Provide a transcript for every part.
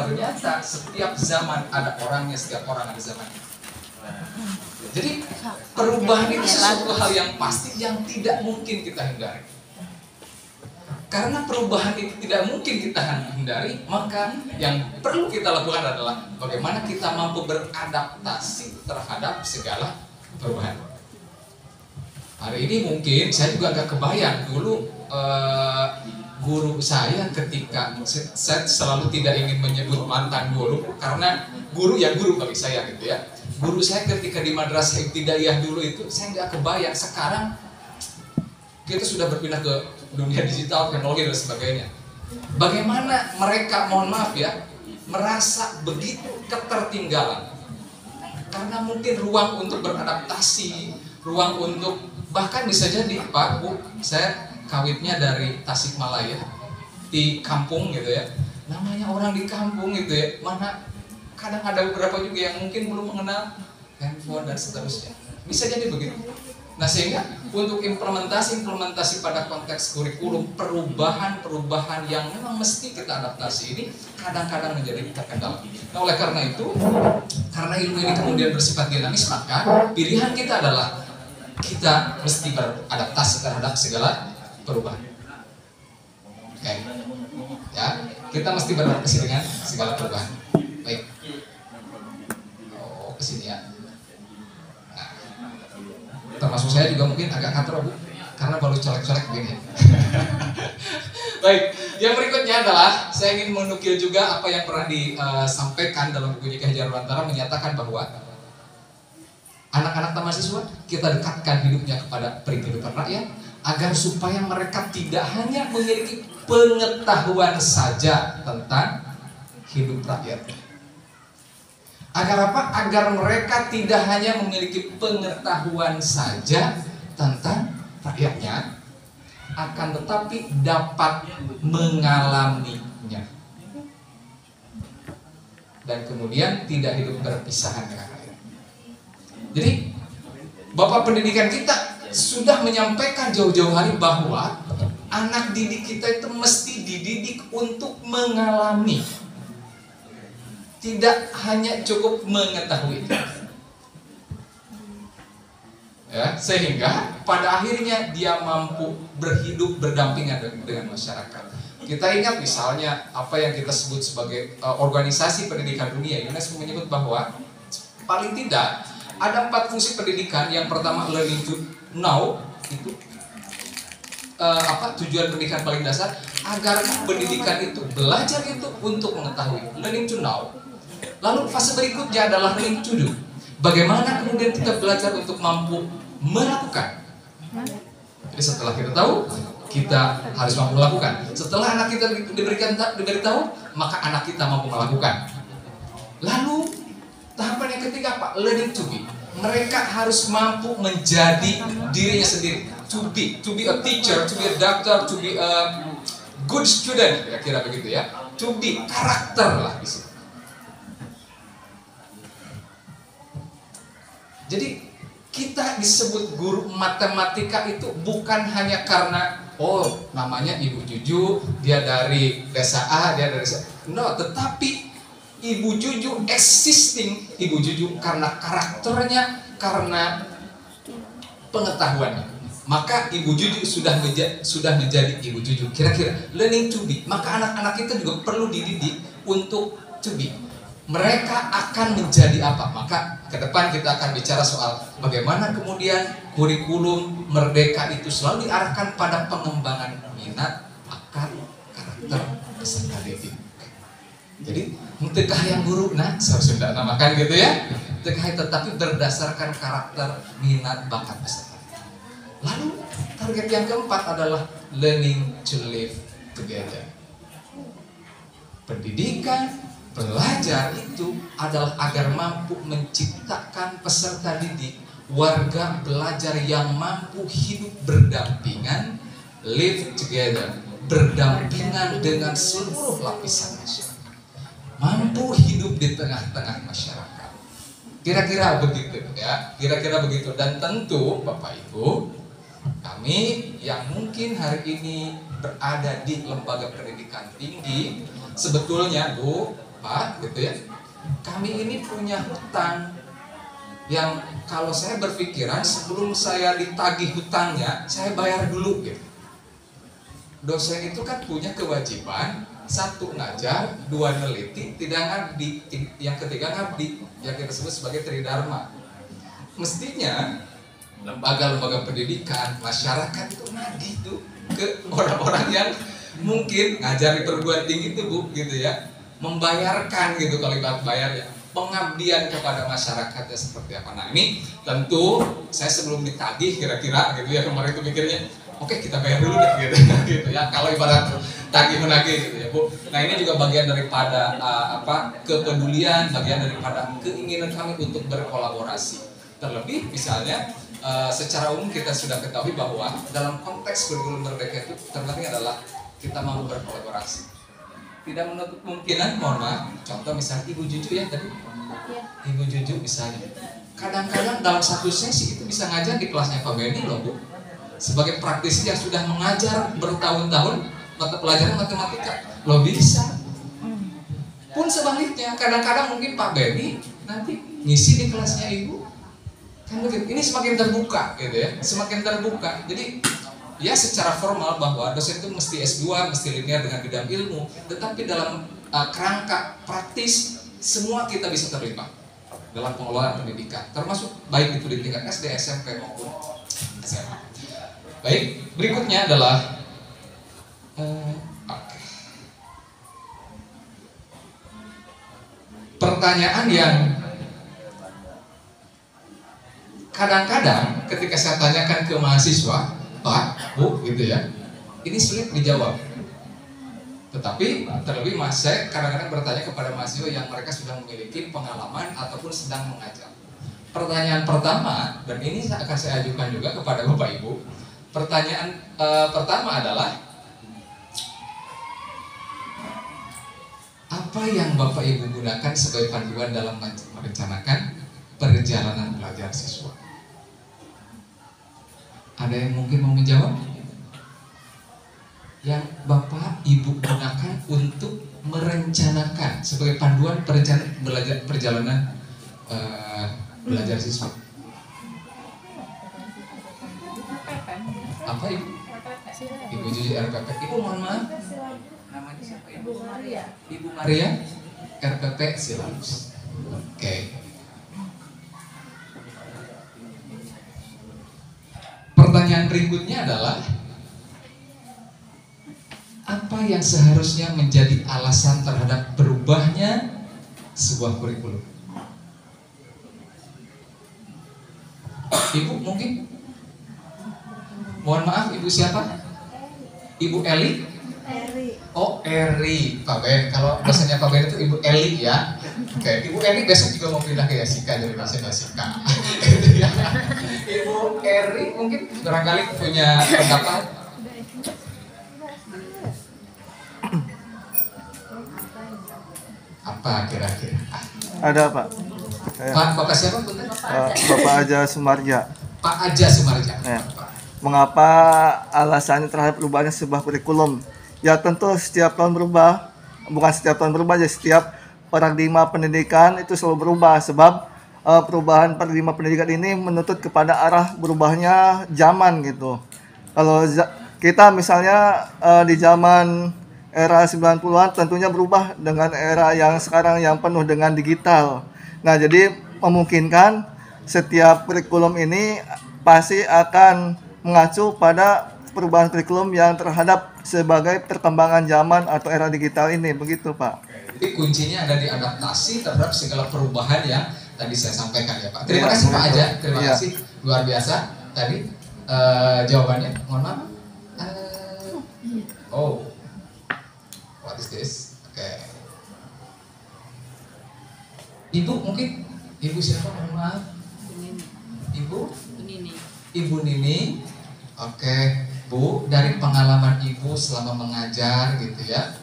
ternyata setiap zaman ada orangnya, setiap orang ada zamannya. Jadi perubahan itu sesuatu hal yang pasti yang tidak mungkin kita hindari. Karena perubahan itu tidak mungkin kita hindari, maka yang perlu kita lakukan adalah bagaimana kita mampu beradaptasi terhadap segala perubahan. Hari ini mungkin saya juga agak kebayang dulu guru saya ketika saya selalu tidak ingin menyebut mantan guru karena guru ya guru bagi saya gitu ya. Guru saya ketika di madrasah ibtidaiyah dulu itu saya nggak kebayang, sekarang kita sudah berpindah ke dunia digital, teknologi dan sebagainya. Bagaimana mereka, mohon maaf ya, merasa begitu ketertinggalan. Karena mungkin ruang untuk beradaptasi, ruang untuk bahkan bisa jadi Pak Bu, saya kawitnya dari Tasikmalaya di kampung gitu ya. Namanya orang di kampung gitu ya, mana kadang ada beberapa juga yang mungkin belum mengenal handphone dan seterusnya. Bisa jadi begitu. Nah sehingga untuk implementasi pada konteks kurikulum, perubahan yang memang mesti kita adaptasi ini kadang-kadang menjadi terkendala. Nah oleh karena itu, karena ilmu ini kemudian bersifat dinamis, maka pilihan kita adalah kita mesti beradaptasi terhadap segala perubahan. Oke. Ya, kita mesti beradaptasi dengan segala perubahan. Baik. Oh, kesini ya. Nah, termasuk saya juga mungkin agak kantor Bu, karena baru colek-colek begini. Baik, yang berikutnya adalah saya ingin menukil juga apa yang pernah disampaikan dalam buku Ki Hajar Dewantara, menyatakan bahwa anak-anak taman siswa kita dekatkan hidupnya kepada kehidupan rakyat agar supaya mereka tidak hanya memiliki pengetahuan saja tentang hidup rakyat. Agar apa? Agar mereka tidak hanya memiliki pengetahuan saja tentang rakyatnya, akan tetapi dapat mengalaminya. Dan kemudian tidak hidup berpisahan dengan rakyat. Jadi, Bapak pendidikan kita sudah menyampaikan jauh-jauh hari bahwa anak didik kita itu mesti dididik untuk mengalami. Tidak hanya cukup mengetahui. Ya, sehingga pada akhirnya dia mampu berhidup berdampingan dengan masyarakat. Kita ingat misalnya apa yang kita sebut sebagai organisasi pendidikan dunia, UNESCO menyebut bahwa paling tidak ada 4 fungsi pendidikan. Yang pertama learning to know, itu tujuan pendidikan paling dasar agar pendidikan itu belajar itu untuk mengetahui, learning to know. Lalu fase berikutnya adalah learning to do. Bagaimana kemudian kita belajar untuk mampu melakukan. Jadi setelah kita tahu, kita harus mampu melakukan. Setelah anak kita diberitahu, maka anak kita mampu melakukan. Lalu tahapan yang ketiga apa? Learning to be. Mereka harus mampu menjadi dirinya sendiri. To be a teacher, to be a doctor, to be a good student, kira-kira begitu ya. To be, karakter lah di situ. Jadi kita disebut guru matematika itu bukan hanya karena namanya Ibu Juju, dia dari desa A, dia dari desa no, tetapi Ibu Juju existing Ibu Juju karena karakternya, karena pengetahuannya. Maka Ibu Juju sudah menjadi Ibu Juju. Kira-kira learning to be. Maka anak-anak kita juga perlu dididik untuk to be. Mereka akan menjadi apa? Maka ke depan kita akan bicara soal bagaimana kemudian kurikulum merdeka itu selalu diarahkan pada pengembangan minat, bakat, karakter peserta didik. Jadi mentekah yang guru, nah saya sudah namakan gitu ya, mentekah tetapi berdasarkan karakter, minat, bakat peserta. Lalu target yang keempat adalah learning to live together. Pendidikan, belajar itu adalah agar mampu menciptakan peserta didik, warga belajar yang mampu hidup berdampingan, live together, berdampingan dengan seluruh lapisan masyarakat, mampu hidup di tengah-tengah masyarakat. Kira-kira begitu ya, kira-kira begitu. Dan tentu Bapak Ibu, kami yang mungkin hari ini berada di lembaga pendidikan tinggi, sebetulnya Bu, Pak, gitu ya, kami ini punya hutang yang kalau saya berpikiran sebelum saya ditagih hutangnya, saya bayar dulu gitu. Dosen itu kan punya kewajiban, satu ngajar, dua neliti, tidak ngabdi, yang ketiga ngabdi, yang kita sebut sebagai tridharma. Mestinya lembaga-lembaga pendidikan, masyarakat itu nagih tuh ke orang-orang yang mungkin ngajar di perguruan tinggi itu Bu, gitu ya, membayarkan gitu kalau ibarat bayar ya, pengabdian kepada masyarakatnya seperti apa. Nah ini tentu saya sebelum ditagih kira-kira gitu ya, kemarin itu mikirnya oke, kita bayar dulu deh gitu, gitu ya, kalau ibarat tagih menagih gitu ya Bu. Nah ini juga bagian daripada kepedulian, bagian daripada keinginan kami untuk berkolaborasi. Terlebih misalnya secara umum kita sudah ketahui bahwa dalam konteks kurikulum merdeka itu terpenting adalah kita mau berkolaborasi. Tidak menutup kemungkinan, mohon maaf, contoh misalnya Ibu Juju ya tadi, Ibu Juju misalnya, kadang-kadang dalam satu sesi itu bisa ngajar di kelasnya Pak Benny loh Bu, sebagai praktisi yang sudah mengajar bertahun-tahun mata pelajaran matematika, loh bisa. Pun sebaliknya, kadang-kadang mungkin Pak Benny nanti ngisi di kelasnya Ibu, kan begitu. Ini semakin terbuka gitu ya, semakin terbuka. Jadi ya secara formal bahwa dosen itu mesti S2, mesti linear dengan bidang ilmu, tetapi dalam kerangka praktis semua kita bisa terlibat dalam pengelolaan pendidikan, termasuk baik itu di tingkat SD, SMP maupun SMA. Baik, berikutnya adalah pertanyaan yang kadang-kadang ketika saya tanyakan ke mahasiswa, Pak, Bu, gitu ya, ini sulit dijawab. Tetapi terlebih saya kadang-kadang bertanya kepada mahasiswa yang mereka sudah memiliki pengalaman ataupun sedang mengajar. Pertanyaan pertama, dan ini akan saya ajukan juga kepada Bapak Ibu. Pertanyaan pertama adalah, apa yang Bapak Ibu gunakan sebagai panduan dalam merencanakan perjalanan belajar siswa? Ada yang mungkin mau menjawab? Yang Bapak Ibu gunakan untuk merencanakan sebagai panduan perjalanan belajar siswa. Apa Ibu? Ibu Juju RPP. Ibu mohon maaf, namanya siapa Ibu? Maria. Ibu Maria RPP Silabus. Oke. Pertanyaan berikutnya adalah, apa yang seharusnya menjadi alasan terhadap berubahnya sebuah kurikulum? Ibu mungkin? Mohon maaf, Ibu siapa? Ibu Eli? Eri. Oh, Eri. Pak Ben, kalau bahasanya Pak Ben itu Ibu Eli ya. Oke, Ibu Eri besok juga mau pindah ke Yasika dari bahasa Yasika. Ibu Eri mungkin barangkali punya pendapat. Apa kira-kira? Ada Pak. Bapak siapa? Bapak Aja Sumarja. Pak Aja Sumarja. Ya. Mengapa alasannya terhadap perubahannya sebuah kurikulum? Ya tentu setiap tahun berubah, bukan setiap tahun berubah, ya setiap paradigma pendidikan itu selalu berubah, sebab perubahan paradigma pendidikan ini menuntut kepada arah berubahnya zaman gitu. Kalau kita misalnya di zaman era 90-an tentunya berubah dengan era yang sekarang yang penuh dengan digital. Nah, jadi memungkinkan setiap kurikulum ini pasti akan mengacu pada perubahan kurikulum yang terhadap sebagai perkembangan zaman atau era digital ini, begitu Pak. Jadi kuncinya ada di adaptasi terhadap segala perubahan yang tadi saya sampaikan ya Pak. Terima kasih Pak Aja, terima kasih, luar biasa tadi jawabannya. Mohon maaf. What is this? Oke. Ibu mungkin, Ibu siapa? Mohon maaf. Ibu Nini. Ibu Nini. Oke, Bu, dari pengalaman Ibu selama mengajar gitu ya,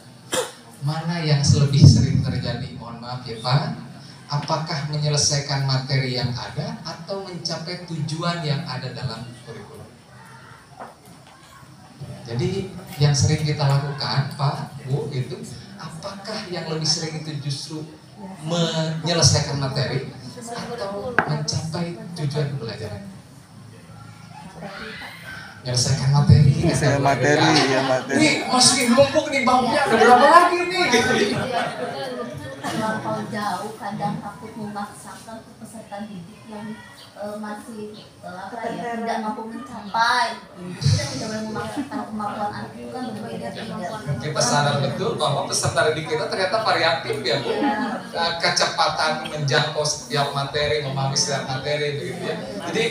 mana yang lebih sering terjadi? Mohon maaf ya Pak, apakah menyelesaikan materi yang ada atau mencapai tujuan yang ada dalam kurikulum? Jadi yang sering kita lakukan Pak, Bu, itu apakah yang lebih sering itu justru menyelesaikan materi atau mencapai tujuan pembelajaran? Menyelesaikan materi, Saya materi, ya materi. Nih masih numpuk nih baunya, ada berapa lagi nih? Terlampau jauh, kadang takut memaksakan ke peserta didik yang masih tidak mampu mencapai. Kita tidak boleh memaksakan kemampuan anak itu kan berbeda-beda. Kita sadar betul bahwa peserta didik kita ternyata variatif ya Bu. Kecepatan menjangkau setiap materi, memahami setiap materi begitu ya. Jadi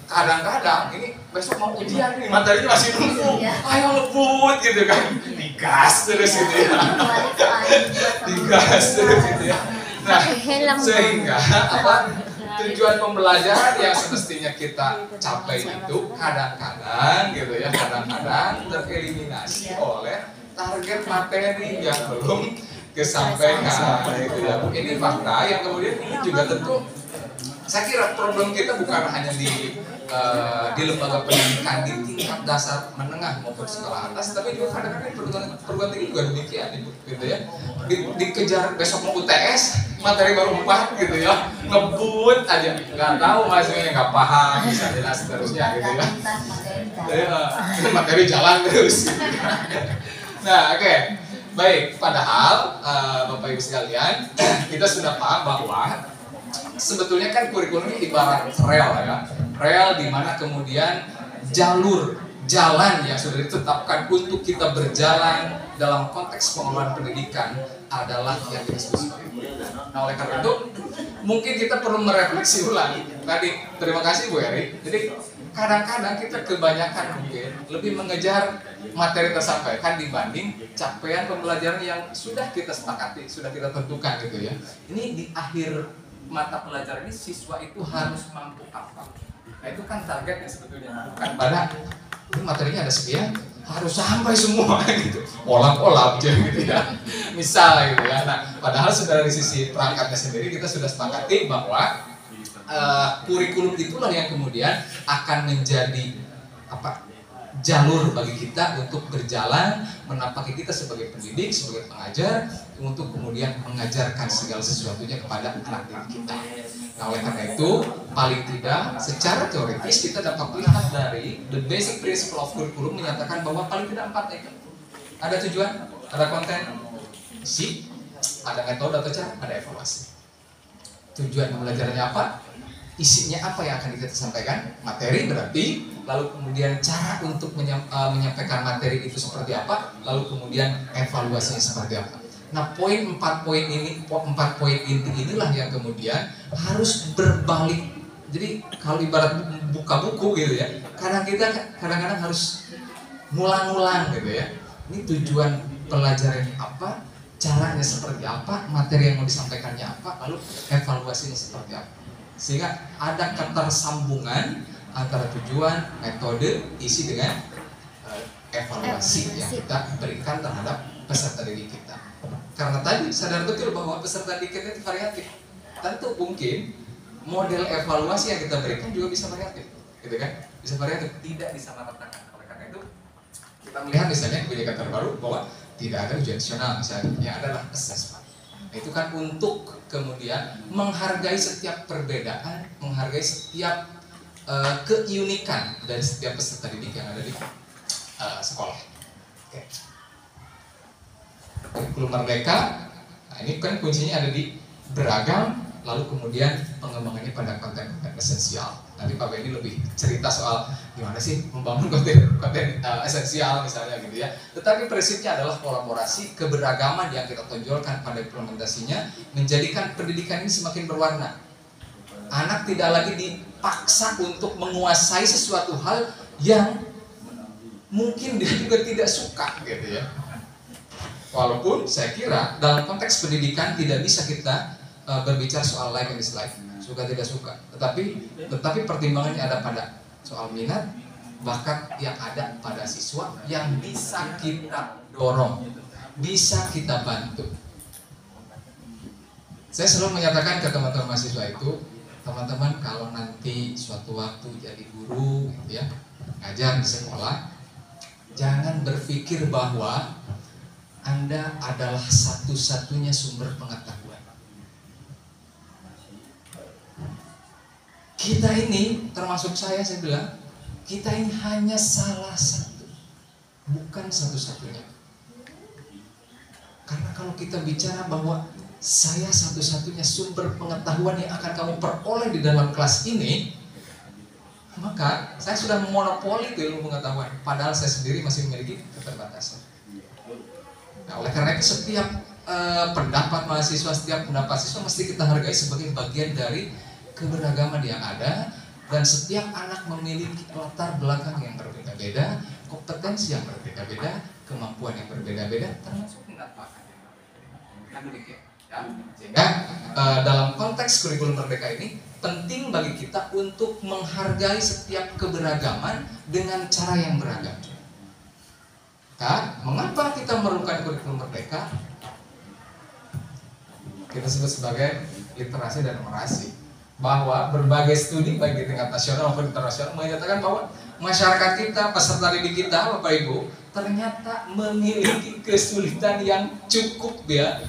kadang-kadang ini besok mau ujian nih, materinya masih numpuk, ayo ngebut gitu kan, digas terus gitu ya, digas terus gitu ya. Nah, sehingga apa tujuan pembelajaran yang semestinya kita capai itu kadang-kadang gitu ya, kadang-kadang tereliminasi oleh target materi yang belum kesampaian gitu ya. Ini fakta yang kemudian ini juga tentu saya kira problem kita bukan hanya di lembaga pendidikan di tingkat dasar menengah maupun sekolah atas, tapi juga kadang-kadang perguruan tinggi juga demikian gitu ya. Dikejar besok mau UTS, materi baru 4 gitu ya, ngebut aja, nggak tahu maksudnya, nggak paham, bisa jelas seterusnya gitu ya. Materi jalan terus. Nah, oke. Baik, padahal Bapak Ibu sekalian, kita sudah paham bahwa sebetulnya kan kurikulum ini ibarat rel ya, rel di mana kemudian jalan yang sudah ditetapkan untuk kita berjalan dalam konteks pengelolaan pendidikan adalah yang disebut sebagai kurikulum. Nah, oleh karena itu mungkin kita perlu merefleksi ulang tadi. Terima kasih Bu Eri. Jadi kadang-kadang kita kebanyakan mungkin lebih mengejar materi tersampaikan dibanding capaian pembelajaran yang sudah kita sepakati, sudah kita tentukan gitu ya. Ini di akhir mata pelajaran ini siswa itu harus mampu apa? Nah itu kan targetnya sebetulnya, bukan pada ini materinya ada sekian harus sampai semua gitu, olap-olap aja gitu ya, misal gitu ya. Nah padahal sudah dari sisi perangkatnya sendiri kita sudah sepakati bahwa kurikulum itulah yang kemudian akan menjadi apa? Jalur bagi kita untuk berjalan, menapaki kita sebagai pendidik, sebagai pengajar, untuk kemudian mengajarkan segala sesuatunya kepada anak didik kita. Nah oleh karena itu, paling tidak secara teoritis kita dapat melihat dari the basic principle of curriculum menyatakan bahwa paling tidak 4 item. Ada tujuan, ada konten, isi, ada metode atau cara, ada evaluasi. Tujuan pembelajarannya apa? Isinya apa yang akan kita sampaikan? Materi berarti, lalu kemudian cara untuk menyampaikan materi itu seperti apa, lalu kemudian evaluasinya seperti apa. Nah, 4 poin inti inilah yang kemudian harus berbalik. Jadi kalau ibarat buka buku gitu ya, kadang-kadang harus ngulang-ngulang gitu ya. Ini tujuan pelajarannya apa, caranya seperti apa, materi yang mau disampaikannya apa, lalu evaluasinya seperti apa. Sehingga ada ketersambungan antara tujuan, metode, isi dengan evaluasi yang kita berikan terhadap peserta didik kita. Karena tadi sadar betul bahwa peserta didik kita itu variatif. Tentu mungkin model evaluasi yang kita berikan juga bisa variatif, gitu kan? Bisa variatif, tidak disamaratakan. Oleh karena itu kita melihat misalnya kebijakan terbaru bahwa tidak ada ujian nasional misalnya, yang adalah assessment. Itu kan untuk kemudian menghargai setiap perbedaan, menghargai setiap keunikan dari setiap peserta didik yang ada di sekolah. Oke. Kurikulum Merdeka, nah ini kan kuncinya ada di beragam, lalu kemudian pengembangannya pada konten-konten esensial. Nanti Pak Benny lebih cerita soal gimana sih membangun konten esensial misalnya gitu ya. Tetapi prinsipnya adalah kolaborasi, keberagaman yang kita tonjolkan pada implementasinya menjadikan pendidikan ini semakin berwarna. Anak tidak lagi dipaksa untuk menguasai sesuatu hal yang mungkin dia juga tidak suka gitu ya. Walaupun saya kira dalam konteks pendidikan tidak bisa kita berbicara soal like and dislike, suka tidak suka. Tetapi pertimbangannya ada pada soal minat, bakat yang ada pada siswa yang bisa kita dorong, bisa kita bantu. Saya selalu menyatakan ke teman-teman mahasiswa itu, teman-teman kalau nanti suatu waktu jadi guru, gitu ya, ngajar di sekolah, jangan berpikir bahwa Anda adalah satu-satunya sumber pengetahuan. Kita ini, termasuk saya bilang, kita ini hanya salah satu, bukan satu-satunya. Karena kalau kita bicara bahwa saya satu-satunya sumber pengetahuan yang akan kamu peroleh di dalam kelas ini, maka saya sudah memonopoli ilmu pengetahuan, padahal saya sendiri masih memiliki keterbatasan. Nah, oleh karena itu setiap pendapat mahasiswa, setiap pendapat siswa mesti kita hargai sebagai bagian dari keberagaman yang ada, dan setiap anak memiliki latar belakang yang berbeda-beda, kompetensi yang berbeda-beda, kemampuan yang berbeda-beda, termasuk minat bakat yang berbeda-beda. Ya, sehingga dalam konteks kurikulum merdeka ini penting bagi kita untuk menghargai setiap keberagaman dengan cara yang beragam. Mengapa kita memerlukan kurikulum merdeka? Kita sebut sebagai literasi dan numerasi, bahwa berbagai studi baik di tingkat nasional maupun internasional menyatakan bahwa masyarakat kita, peserta didik kita, Bapak Ibu, ternyata memiliki kesulitan yang cukup ya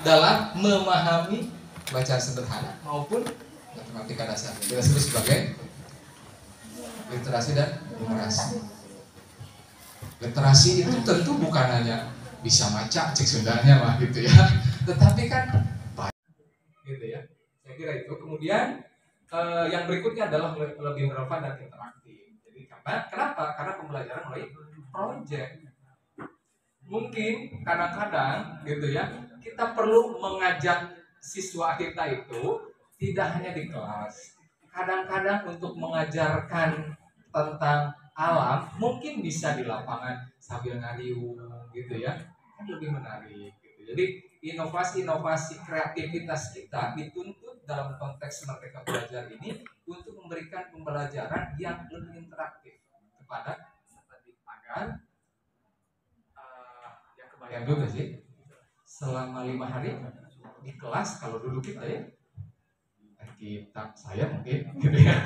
dalam memahami bacaan sederhana maupun matematika dasar. Kita sebut sebagai literasi dan numerasi. Literasi itu tentu bukan hanya bisa baca cek Sundanya mah gitu ya, tetapi kan gitu ya. Saya kira itu. Kemudian yang berikutnya adalah lebih relevan dan interaktif. Jadi kenapa? Karena pembelajaran melalui proyek. Mungkin kadang-kadang gitu ya, kita perlu mengajak siswa kita itu tidak hanya di kelas. Kadang-kadang untuk mengajarkan tentang alam mungkin bisa di lapangan sambil ngariung gitu ya, kan lebih menarik gitu. Jadi inovasi-inovasi kreativitas kita dituntut dalam konteks Merdeka Belajar ini untuk memberikan pembelajaran yang lebih interaktif kepada peserta didik, agar yang kebayang juga sih selama 5 hari di kelas, kalau dulu kita ya saya mungkin gitu ya,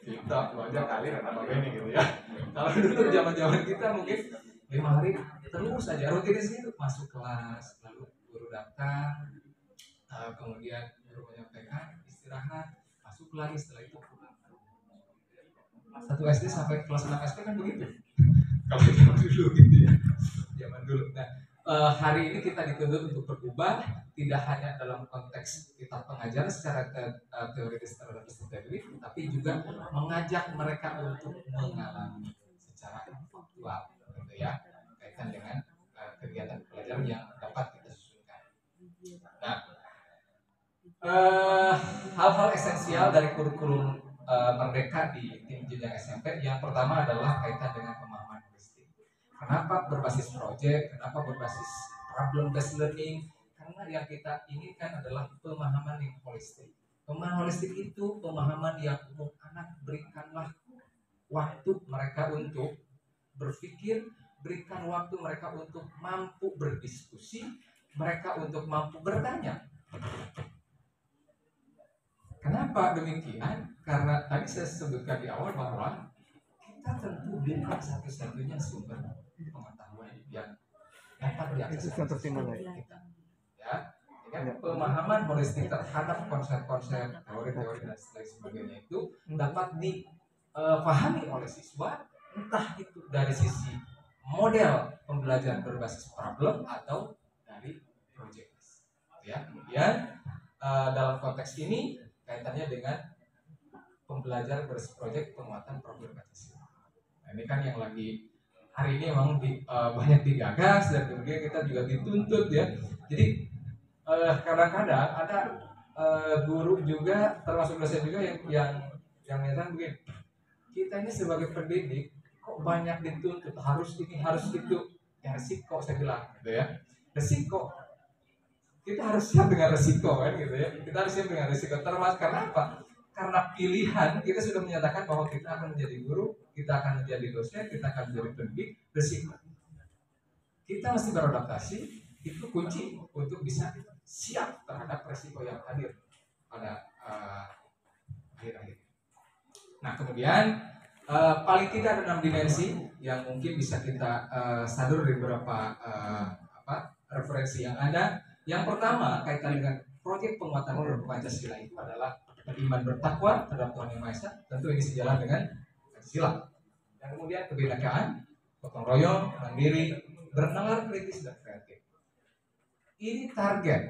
kita aja kali atau ini gitu ya. Kalau dulu zaman kita mungkin 5 hari terus saja rutinitas itu, masuk kelas, lalu guru datang, kemudian guru menyampaikan, istirahat, masuk lagi, setelah itu pulang. Kelas 1 SD sampai kelas 6 SD kan begitu. Kalau zaman dulu gitu ya, zaman dulu. Nah, hari ini kita dituntut untuk berubah, tidak hanya dalam konteks kita pengajaran secara teoritis terhadap peserta didik, tapi juga mengajak mereka untuk mengalami secara faktual, gitu ya, kaitan dengan kegiatan pelajaran yang dapat kita susunkan. Nah, hal-hal esensial dari kurikulum merdeka di tim jenjang SMP, yang pertama adalah kaitan dengan pemahaman holistik. Kenapa berbasis proyek? Kenapa berbasis problem based learning? Karena yang kita inginkan adalah pemahaman yang holistik. Pemahaman holistik itu pemahaman yang umum. Anak, berikanlah waktu mereka untuk berpikir, berikan waktu mereka untuk mampu berdiskusi, mereka untuk mampu bertanya. Kenapa demikian? Karena tadi saya sebutkan di awal bahwa kita tentu bukan satu-satunya sumber pengetahuan yang dapat diakses kita. Ya, pemahaman holistik terhadap konsep-konsep, teori-teori dan sebagainya itu dapat dipahami oleh siswa, entah itu dari sisi model pembelajaran berbasis problem atau dari proyek. Ya, kemudian dalam konteks ini kaitannya dengan pembelajaran berbasis proyek penguatan problem Pancasila. Nah, ini kan yang lagi hari ini memang banyak digagas, dan kemudian kita juga dituntut ya. Jadi kadang-kadang ada guru juga, termasuk dosen juga yang menyatakan begini, kita ini sebagai pendidik kok banyak dituntut harus ini harus itu, ya resiko saya bilang gitu ya. Resiko, kita harus siap dengan resiko kan gitu ya. Kita harus siap dengan resiko, termasuk karena apa? Karena pilihan kita sudah menyatakan bahwa kita akan menjadi guru, kita akan menjadi dosen, kita akan menjadi pendidik. Resiko kita mesti beradaptasi, itu kunci untuk bisa siap terhadap resiko yang hadir pada akhir-akhir. Nah, kemudian Paling tidak ada 6 dimensi yang mungkin bisa kita sadur dari beberapa referensi yang ada. Yang pertama kaitan dengan proyek penguatan Pancasila itu adalah beriman bertakwa terhadap Tuhan Yang Maha Esa. Tentu ini sejalan dengan Pancasila. Dan kemudian kebinekaan, gotong royong, mandiri, bernalar kritis dan kreatif. Ini target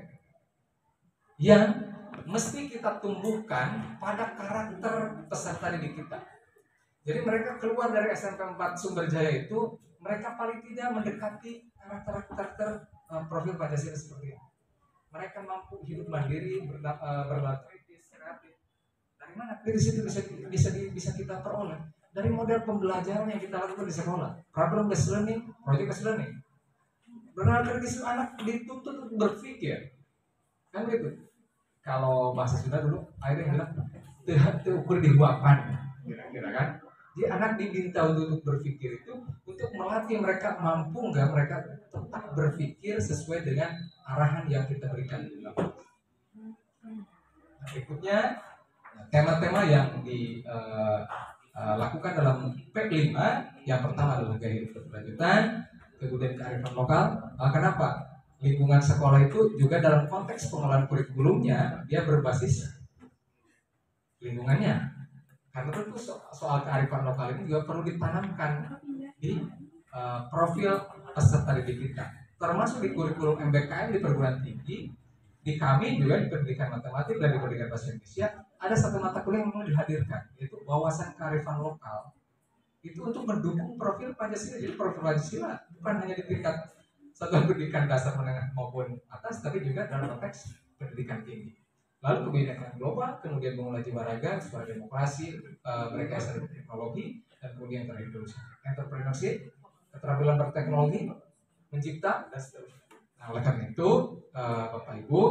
yang mesti kita tumbuhkan pada karakter peserta didik kita. Jadi mereka keluar dari SMP 4 Sumber Jaya itu, mereka paling tidak mendekati karakter profil Pancasila seperti ini. Mereka mampu hidup mandiri, bernalar kritis, kreatif. Dari mana kritis itu bisa kita peroleh? Dari model pembelajaran yang kita lakukan di sekolah, problem based learning, project based learning. Bernalar kritis itu anak dituntut untuk berpikir, kan gitu. Kalau bahasa Sunda dulu, akhirnya bilang terukur di huapan, kira-kira kan. Jadi anak diminta untuk berpikir itu untuk melatih mereka mampu nggak mereka tetap berpikir sesuai dengan arahan yang kita berikan. Nah, berikutnya tema-tema yang dilakukan dalam P5 yang pertama adalah gaya hidup berkelanjutan, kemudian kearifan lokal. Kenapa? Lingkungan sekolah itu juga dalam konteks pengelolaan kurikulumnya dia berbasis lingkungannya. Karena tentu soal kearifan lokal ini juga perlu ditanamkan di profil peserta didik kita. Termasuk di kurikulum MBKM di perguruan tinggi, di kami juga di pendidikan matematik dan di pendidikan bahasa Indonesia ada satu mata kuliah yang perlu dihadirkan, yaitu wawasan kearifan lokal. Itu untuk mendukung profil Pancasila. Jadi profil Pancasila bukan hanya di tingkat satuan pendidikan dasar menengah maupun atas, tapi juga dalam konteks pendidikan tinggi. Lalu kebinekaan global, kemudian mengolah jiwa raga, suara demokrasi, berkaitan dengan teknologi, dan kemudian entrepreneurship, keterampilan berteknologi, mencipta, dan seterusnya. Nah, oleh karena itu, Bapak Ibu,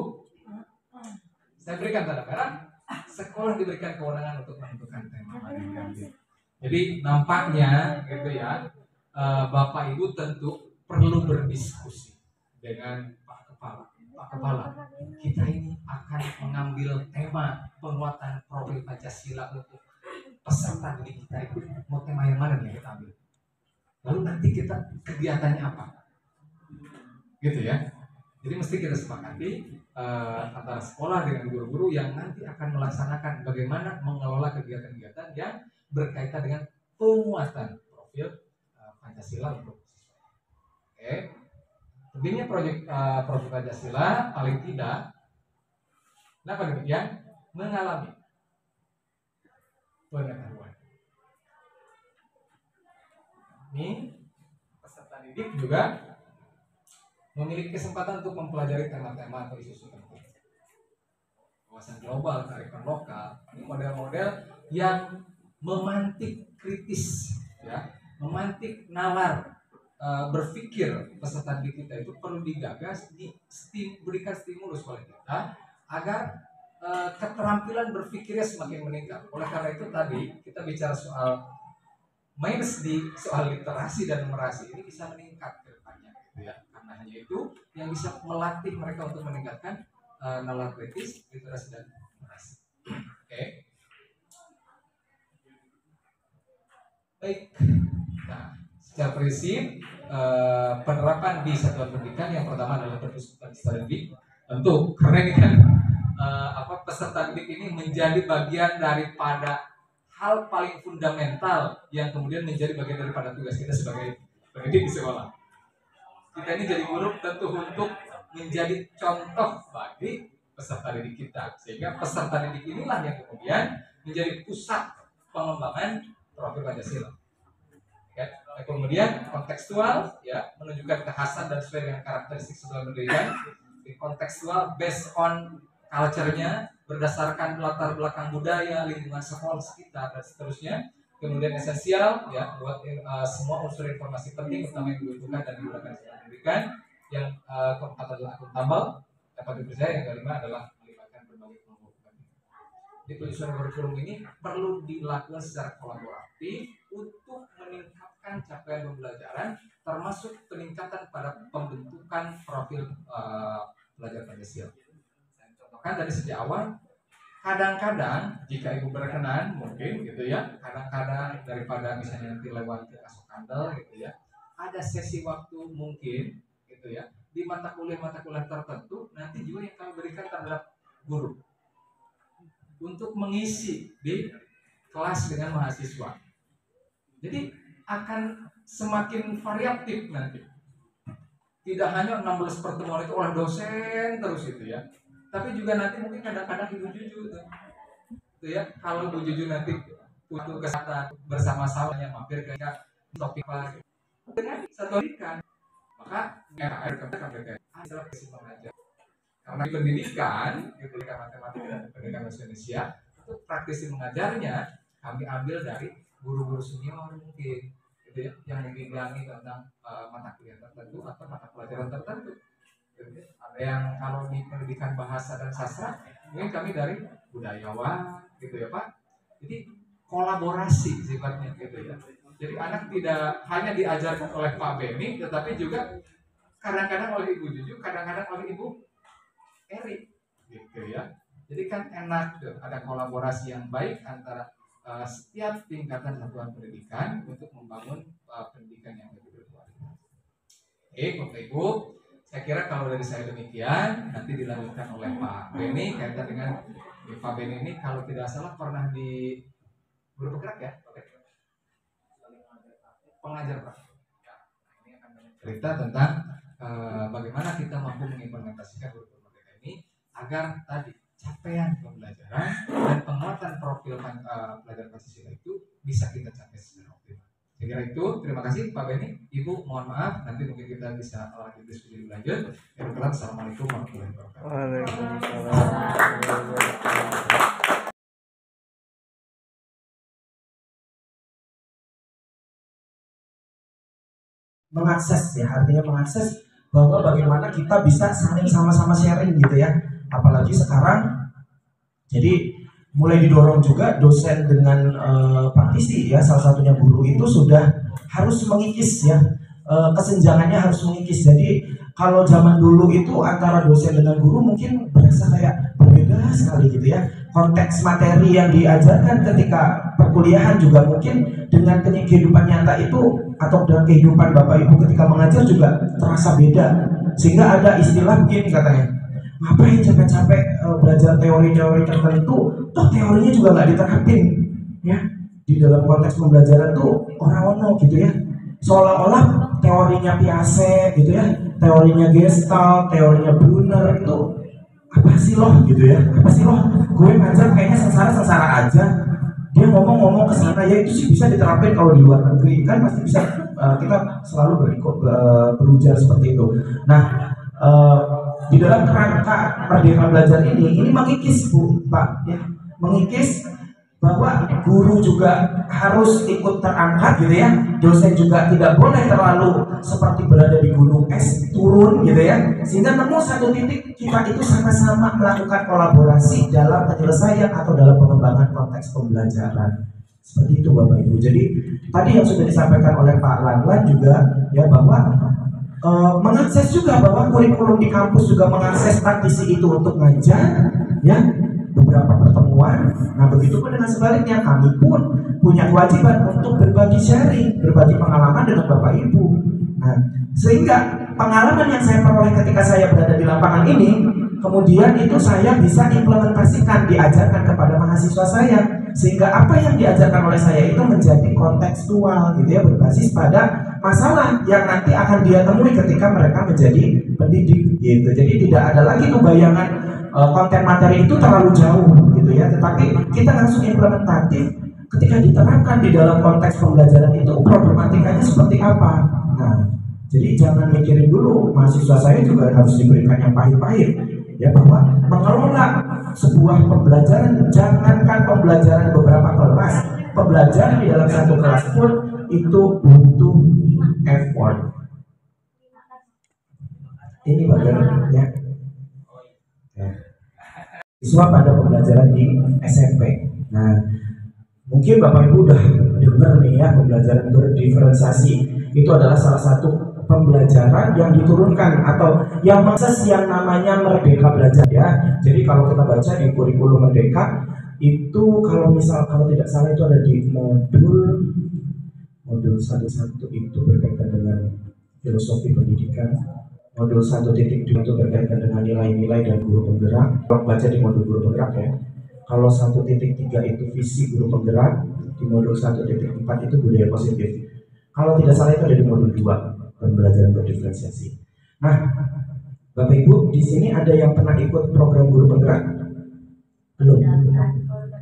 saya berikan tanda merah, sekolah diberikan kewenangan untuk menentukan tema. Jadi nampaknya, gitu ya, Bapak Ibu tentu perlu berdiskusi dengan Pak Kepala. Pak Kepala, kita ini akan mengambil tema penguatan profil Pancasila untuk peserta didik kita itu. Mau tema yang mana nih kita ambil? Lalu nanti kita kegiatannya apa? Gitu ya. Jadi mesti kita sepakati antara sekolah dengan guru-guru yang nanti akan melaksanakan bagaimana mengelola kegiatan-kegiatan yang berkaitan dengan penguatan profil Pancasila untuk siswa. Oke. Intinya proyek profil Pancasila paling tidak, kenapa demikian? Mengalami pengetahuan. Ini peserta didik juga memiliki kesempatan untuk mempelajari tema-tema atau isu-isu penting. Wawasan global, kearifan lokal, ini model-model yang memantik kritis, ya, memantik nalar. Berpikir peserta didik kita itu perlu digagas, berikan stimulus oleh kita agar keterampilan berpikirnya semakin meningkat. Oleh karena itu tadi kita bicara soal minus di soal literasi dan numerasi ini bisa meningkat ke depannya, gitu ya. Karena hanya itu yang bisa melatih mereka untuk meningkatkan nalar kritis, literasi dan numerasi. Oke. Baik. Nah, secara prinsip penerapan di satuan pendidikan yang pertama adalah peserta didik. Tentu keren kan, peserta didik ini menjadi bagian daripada hal paling fundamental yang kemudian menjadi bagian daripada tugas kita sebagai pendidik di sekolah. Kita ini jadi guru tentu untuk menjadi contoh bagi peserta didik kita, sehingga peserta didik inilah yang kemudian menjadi pusat pengembangan profil Pancasila. Ya, kemudian kontekstual, ya, menunjukkan kekhasan dan sesuai dengan karakteristik satuan pendidikan. Kontekstual based on culture-nya, berdasarkan latar belakang budaya, lingkungan sekolah sekitar dan seterusnya. Kemudian esensial, ya, buat semua unsur informasi penting utama yang dibutuhkan dan digunakan satuan pendidikan. Yang keempat adalah akuntabel, dapat dipercaya. Yang kelima adalah melibatkan berbagai kelompok. Di penyusunan kurikulum ini perlu dilakukan secara kolaboratif untuk meningkatkan capaian pembelajaran, termasuk peningkatan pada pembentukan profil pelajar Pancasila. Saya contohkan dari sejak awal, kadang-kadang jika ibu berkenan mungkin gitu ya, kadang-kadang daripada misalnya nanti lewat ke Asok Kandel gitu ya, ada sesi waktu mungkin gitu ya di mata kuliah tertentu nanti juga yang kami berikan terhadap guru untuk mengisi di kelas dengan mahasiswa. Jadi akan semakin variatif nanti. Tidak hanya 16 pertemuan itu oleh dosen terus itu ya. Tapi juga nanti mungkin kadang-kadang Ibu Juju tuh. Itu ya, kalau Ibu Juju nanti butuh kesempatan bersama-sama yang mampir ke topik apa dengan satu ikan. Maka KKR adalah kesimpulan aja. Karena pendidikan, pendidikan matematika dan pendidikan bahasa Indonesia itu praktisi mengajarnya kami ambil dari guru-guru senior mungkin. Gitu ya, yang membimbingi tentang mata kuliah tertentu atau mata pelajaran tertentu. Gitu ya. Ada yang kalau di pendidikan bahasa dan sastra mungkin kami dari budayawan gitu ya Pak. Jadi kolaborasi sifatnya gitu ya. Jadi anak tidak hanya diajarkan oleh Pak Beni, tetapi juga kadang-kadang oleh Ibu Juju, kadang-kadang oleh Ibu Eri gitu ya. Jadi kan enak tuh, ada kolaborasi yang baik antara setiap tingkatan satuan pendidikan untuk membangun pendidikan yang lebih berkualitas. Bapak Ibu, saya kira kalau dari saya demikian, nanti dilanjutkan oleh Pak Beni kaitan dengan Pak Beni ini kalau tidak salah pernah di guru bergerak ya, pengajar Pak. Ya, ini akan cerita tentang bagaimana kita mampu mengimplementasikan guru bergerak ini agar tadi capaian pembelajaran dan penguatan profil pelajar Pancasila itu bisa kita capai secara optimal. Saya kira itu, terima kasih Pak Beni, Ibu mohon maaf, nanti mungkin kita bisa lanjut diskusi lebih lanjut. Assalamualaikum warahmatullahi wabarakatuh. Mengakses ya, artinya mengakses bahwa bagaimana kita bisa saling sama-sama sharing gitu ya. Apalagi sekarang, jadi mulai didorong juga dosen dengan praktisi ya, salah satunya guru itu sudah harus mengikis ya, kesenjangannya harus mengikis. Jadi kalau zaman dulu itu antara dosen dengan guru mungkin berasa kayak berbeda sekali gitu ya. Konteks materi yang diajarkan ketika perkuliahan juga mungkin dengan kehidupan nyata itu atau dengan kehidupan Bapak Ibu ketika mengajar juga terasa beda. Sehingga ada istilah begini katanya, ngapain capek-capek belajar teori-teori tertentu, toh teorinya juga nggak diterapin ya di dalam konteks pembelajaran tuh orang-orang gitu ya, seolah-olah teorinya Piaget gitu ya, teorinya Gestalt, teorinya Brunner itu apa sih loh gitu ya, apa sih loh, gue ngajar kayaknya sengsara-sengsara aja, dia ngomong-ngomong ke sana ya itu sih bisa diterapin kalau di luar negeri kan pasti bisa, kita selalu berujar seperti itu. Nah di dalam kerangka Merdeka Belajar ini mengikis Pak ya, mengikis bahwa guru juga harus ikut terangkat gitu ya, dosen juga tidak boleh terlalu seperti berada di gunung es turun gitu ya, sehingga nemu satu titik kita itu sama-sama melakukan kolaborasi dalam penyelesaian atau dalam pengembangan konteks pembelajaran. Seperti itu Bapak Ibu. Jadi tadi yang sudah disampaikan oleh Pak Lanlan juga ya, bahwa mengakses juga bahwa kurikulum di kampus juga mengakses praktisi itu untuk ngajar ya, beberapa pertemuan. Nah begitu pun dengan sebaliknya, kami pun punya kewajiban untuk berbagi sharing, berbagi pengalaman dengan Bapak Ibu. Nah sehingga pengalaman yang saya peroleh ketika saya berada di lapangan ini, kemudian itu saya bisa implementasikan, diajarkan kepada mahasiswa saya, sehingga apa yang diajarkan oleh saya itu menjadi kontekstual gitu ya, berbasis pada masalah yang nanti akan dia temui ketika mereka menjadi pendidik gitu. Jadi tidak ada lagi tuh bayangan konten materi itu terlalu jauh gitu ya, tetapi kita langsung implementatif ketika diterapkan di dalam konteks pembelajaran itu problematikanya seperti apa. Nah jadi jangan mikirin dulu, mahasiswa saya juga harus diberikan yang pahit-pahit ya, bahwa mengelola sebuah pembelajaran, jangankan pembelajaran beberapa kelas, pembelajaran di dalam satu kelas pun itu butuh effort. Ini bagian ya. Siswa pada pembelajaran di SMP. Nah, mungkin Bapak Ibu udah dengar nih ya, pembelajaran berdiferensiasi itu adalah salah satu pembelajaran yang diturunkan atau yang proses yang namanya Merdeka Belajar ya. Jadi kalau kita baca di kurikulum Merdeka itu kalau tidak salah itu ada di modul 1.1 itu berkaitan dengan filosofi pendidikan. Modul 1.2 itu berkaitan dengan nilai-nilai dan guru penggerak. Kalau baca di modul guru penggerak ya. Kalau 1.3 itu visi guru penggerak, di modul 1.4 itu budaya positif. Kalau tidak salah itu ada di modul 2, pembelajaran berdiferensiasi. Nah, Bapak Ibu, di sini ada yang pernah ikut program guru penggerak? Belum?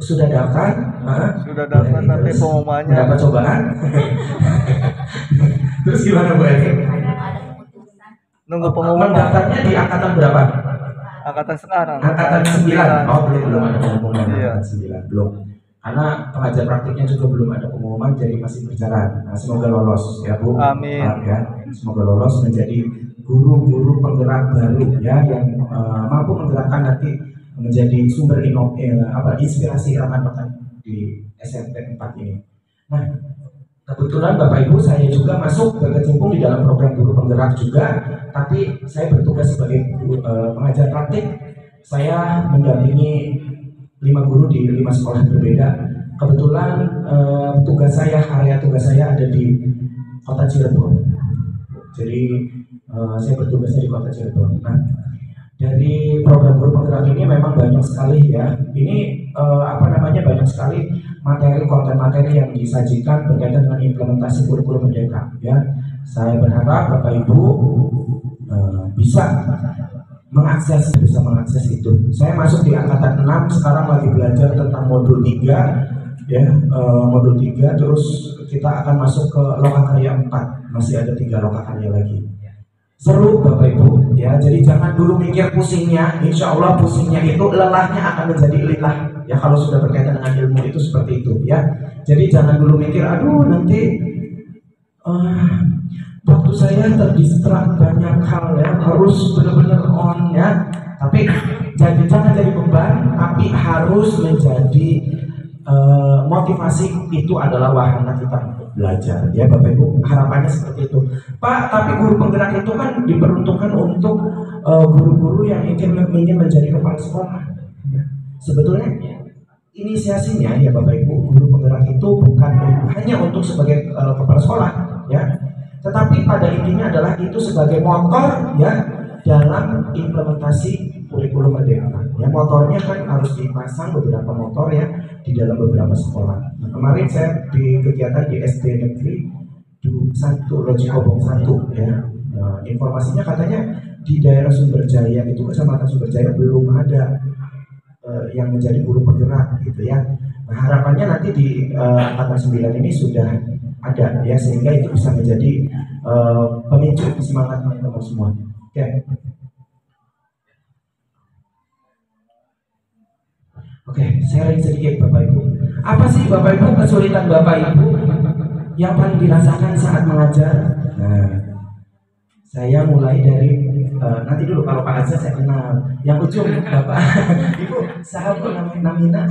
Sudah daftar? Sudah daftar tapi pengumumannya dapat cobaan. Terus gimana Bu Eki? nunggu pengumuman. Daftarnya di angkatan berapa? Angkatan sekarang. Angkatan 9. Oh, belum ada pengumuman. Iya. Angkatan 9 belum. Karena pengajar praktiknya juga belum ada pengumuman, jadi masih berjalan. Nah, semoga lolos ya Bu. Amin. Ya, semoga lolos menjadi guru-guru penggerak baru ya yang mampu menggerakkan nanti menjadi sumber inspirasi rekan-rekan di SMP 4 ini. Nah, kebetulan Bapak Ibu saya juga masuk berkecimpung di dalam program guru penggerak juga, tapi saya bertugas sebagai pengajar praktik. Saya mendampingi 5 guru di 5 sekolah berbeda. Kebetulan area tugas saya ada di Kota Cirebon. Jadi saya bertugasnya di Kota Cirebon. Nah, dari program guru penggerak ini memang banyak sekali ya. Ini banyak sekali konten materi yang disajikan berkaitan dengan implementasi kurikulum Merdeka. Ya, saya berharap Bapak Ibu bisa mengakses itu. Saya masuk di angkatan 6, sekarang lagi belajar tentang modul 3 ya, modul 3, terus kita akan masuk ke lokakarya 4. Masih ada 3 lokakarya lagi. Seru Bapak Ibu ya, jadi jangan dulu mikir pusingnya. Insya Allah pusingnya itu lelahnya akan menjadi lilah ya kalau sudah berkaitan dengan ilmu itu seperti itu ya. Jadi jangan dulu mikir aduh nanti waktu saya terdistrak banyak hal ya, harus benar-benar on ya. Tapi jangan jadi beban, tapi harus menjadi motivasi. Itu adalah wahana kita untuk belajar ya Bapak Ibu, harapannya seperti itu. Pak, tapi guru penggerak itu kan diperuntukkan untuk guru-guru yang ingin menjadi kepala sekolah ya. Sebetulnya inisiasinya ya Bapak Ibu, guru penggerak itu bukan hanya untuk sebagai kepala sekolah ya, tetapi pada intinya adalah itu sebagai motor ya dalam implementasi kurikulum Merdeka. Ya, motornya kan harus dipasang beberapa motor ya di dalam beberapa sekolah. Nah, kemarin saya di kegiatan di SD Negeri 1 Lojikobong 1 ya. Informasinya katanya di daerah Sumberjaya itu, Kecamatan Sumberjaya belum ada yang menjadi guru penggerak gitu ya. Nah, harapannya nanti di angkatan 9 ini sudah ada ya, sehingga itu bisa menjadi pemicu semangat teman-teman semua. Oke. Oke, sharing sedikit Bapak Ibu. Apa sih Bapak Ibu kesulitan Bapak Ibu yang paling dirasakan saat mengajar? Nah, saya mulai dari nanti dulu kalau Pak Azza saya kenal. Yang ujung Bapak Ibu sahabat namina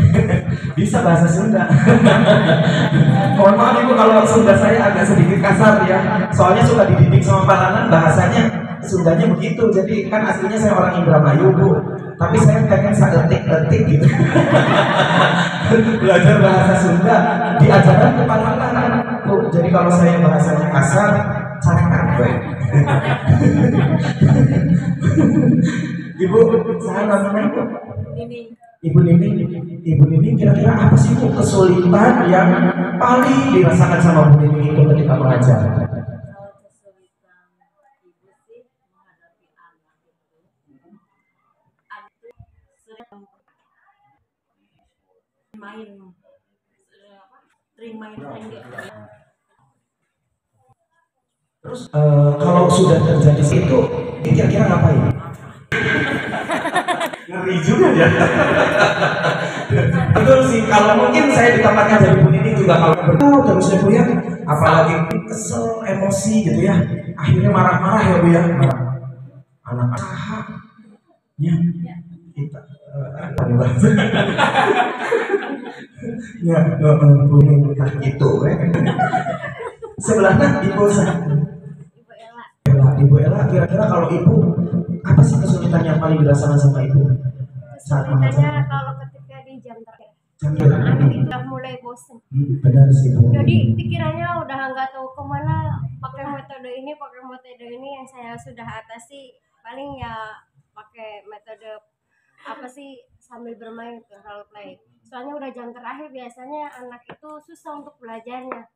bisa bahasa Sunda. Mohon maaf Ibu kalau Sunda saya agak sedikit kasar ya. Soalnya suka dididik sama Pak Lanan, bahasanya Sundanya begitu. Jadi kan aslinya saya orang Indramayu Bu, tapi saya pengen letik gitu. Belajar bahasa Sunda diajarkan ke Pak Lanan Bu. Jadi kalau saya bahasanya kasar, carakan baik. Ibu, saya namanya Ibu Nini, kira-kira apa sih Bu kesulitan yang paling dirasakan sama Bu Nini itu ketika mengajar? Kesulitan ibu sih menghadapi anak itu sering main Terus kalau sudah terjadi itu kira-kira ngapain? Ngeri juga ya. Betul sih, kalau mungkin saya ditempatkan dari Bu Nini juga kalau terus ya Bu ya, apalagi kesel, emosi gitu ya, akhirnya marah-marah ya Bu ya, anak ya kita ya Bu Nini gitu sebelahnya Ibu ibu, apa sih kesulitan yang paling dirasakan sama ibu saat mengajar? Kesulitannya kalau ketika di jam terakhir, Sambil. anak itu udah mulai bosen. Benar sih bu. Jadi pikirannya udah nggak tahu kemana, pakai metode ini yang saya sudah atasi. Paling ya pakai metode apa sih, sambil bermain itu role play. Soalnya udah jam terakhir, biasanya anak itu susah untuk belajarnya.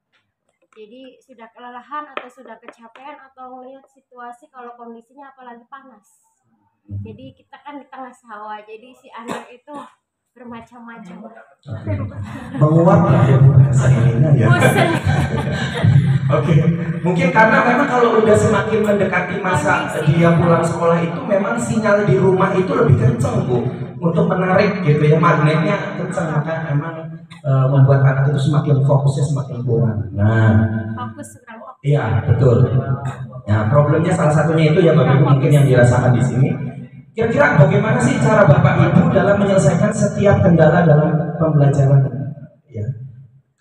Jadi sudah kelelahan atau sudah kecapean atau ngelihat situasi kalau kondisinya apalagi panas. Jadi kita kan di tengah sawah, jadi si anak itu bermacam-macam. Menguap lah ya bu bahasa ininya ya. Bosan. Oke, mungkin karena memang kalau udah semakin mendekati masa dia pulang sekolah itu memang sinyal di rumah itu lebih kenceng bu, untuk menarik gitu ya, magnetnya kenceng, maka memang membuat anak itu semakin fokusnya semakin kurang. Nah, Fokus kurang fokus. iya betul. Nah, problemnya salah satunya itu ya Bapak Ibu mungkin yang dirasakan di sini. Kira-kira bagaimana sih cara Bapak Ibu dalam menyelesaikan setiap kendala dalam pembelajaran? Ya,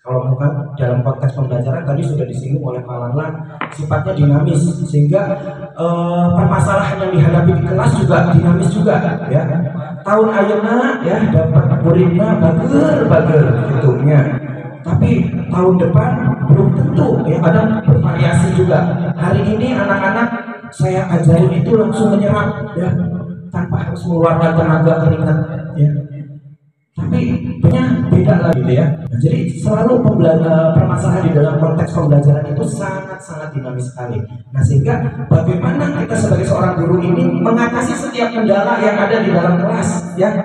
kalau bukan dalam konteks pembelajaran tadi sudah disinggung oleh Pak Lala, sifatnya dinamis sehingga permasalahan yang dihadapi di kelas juga dinamis juga, ya. Tahun ayeuna ya dapat muridnya bager hitungnya, tapi tahun depan belum tentu ya, kadang bervariasi juga. Hari ini anak-anak saya ajarin itu langsung menyerap ya, tanpa harus mengeluarkan tenaga keringat ya. Tapi beda lah gitu ya. Nah, jadi selalu permasalahan di dalam konteks pembelajaran itu sangat-sangat dinamis sekali. Nah, sehingga bagaimana kita sebagai seorang guru ini mengatasi setiap kendala yang ada di dalam kelas ya.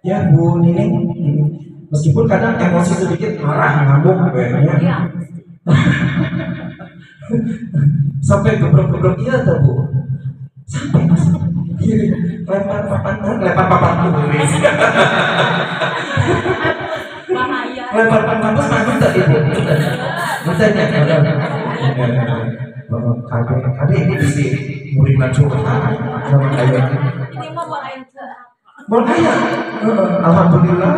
Ya Bu Nining, meskipun kadang emosi sedikit, marah, ngamuk kayaknya. Sampai gebrok-gebrok iya tuh Bu. Sampai mas lempar papan tuh Bahaya. lempar papan tuh mana tadi Bu? Misalnya kadang ini bisa murid macam sama kayak Ini mah bahaya tuh. boleh ya? Alhamdulillah.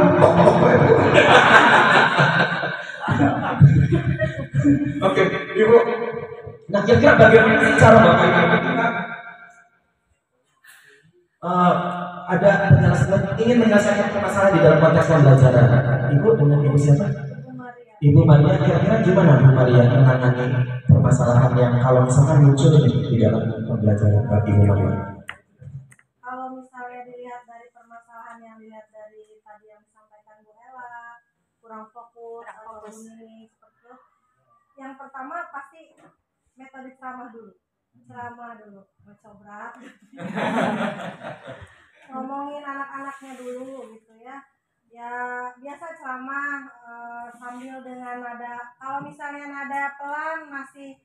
Oke, Ibu. Nah, kira-kira bagaimana sih cara Bapak Ibu kita ada penjelasan ingin menyelesaikan permasalahan di dalam konteks pembelajaran? Ibu dengan Ibu siapa? Ibu Maria. Kira-kira gimana Bu Maria menangani permasalahan yang kalau misalkan muncul di dalam pembelajaran Ibu Maria? Kalau misalnya dilihat dari permasalahan yang dilihat dari tadi yang disampaikan Bu Ella, kurang fokus atau ini seperti itu, yang pertama pasti metode ceramah dulu, mencoba ngomongin anak-anaknya dulu gitu ya. Ya biasa ceramah sambil dengan nada, kalau misalnya nada pelan masih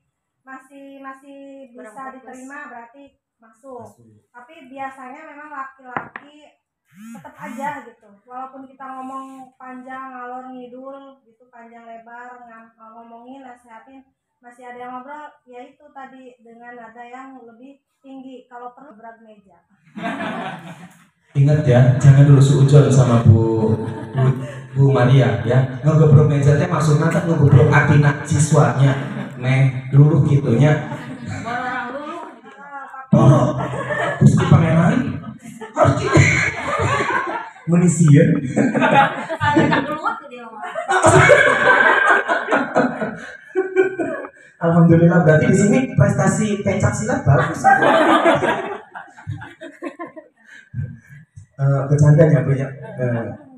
bisa diterima berarti masuk. Tapi biasanya memang laki-laki tetap aja gitu, walaupun kita ngomong panjang ngalor ngidul gitu, panjang lebar ngomongin nasihatin, masih ada yang ngobrol ya itu tadi dengan nada yang lebih tinggi, kalau perlu berat meja. Ingat ya, jangan dulu suujon sama Bu Maria ya. Ngegebrok meja teh maksudnya kan ngegebrok atina siswanya meh luluh gitunya. Orang dulu. Oh, terus di pangeran harus gini. Menisieun. Ada tak keluar tuh dia mah. Alhamdulillah, berarti di sini prestasi pencak silat bagus. Bercandanya punya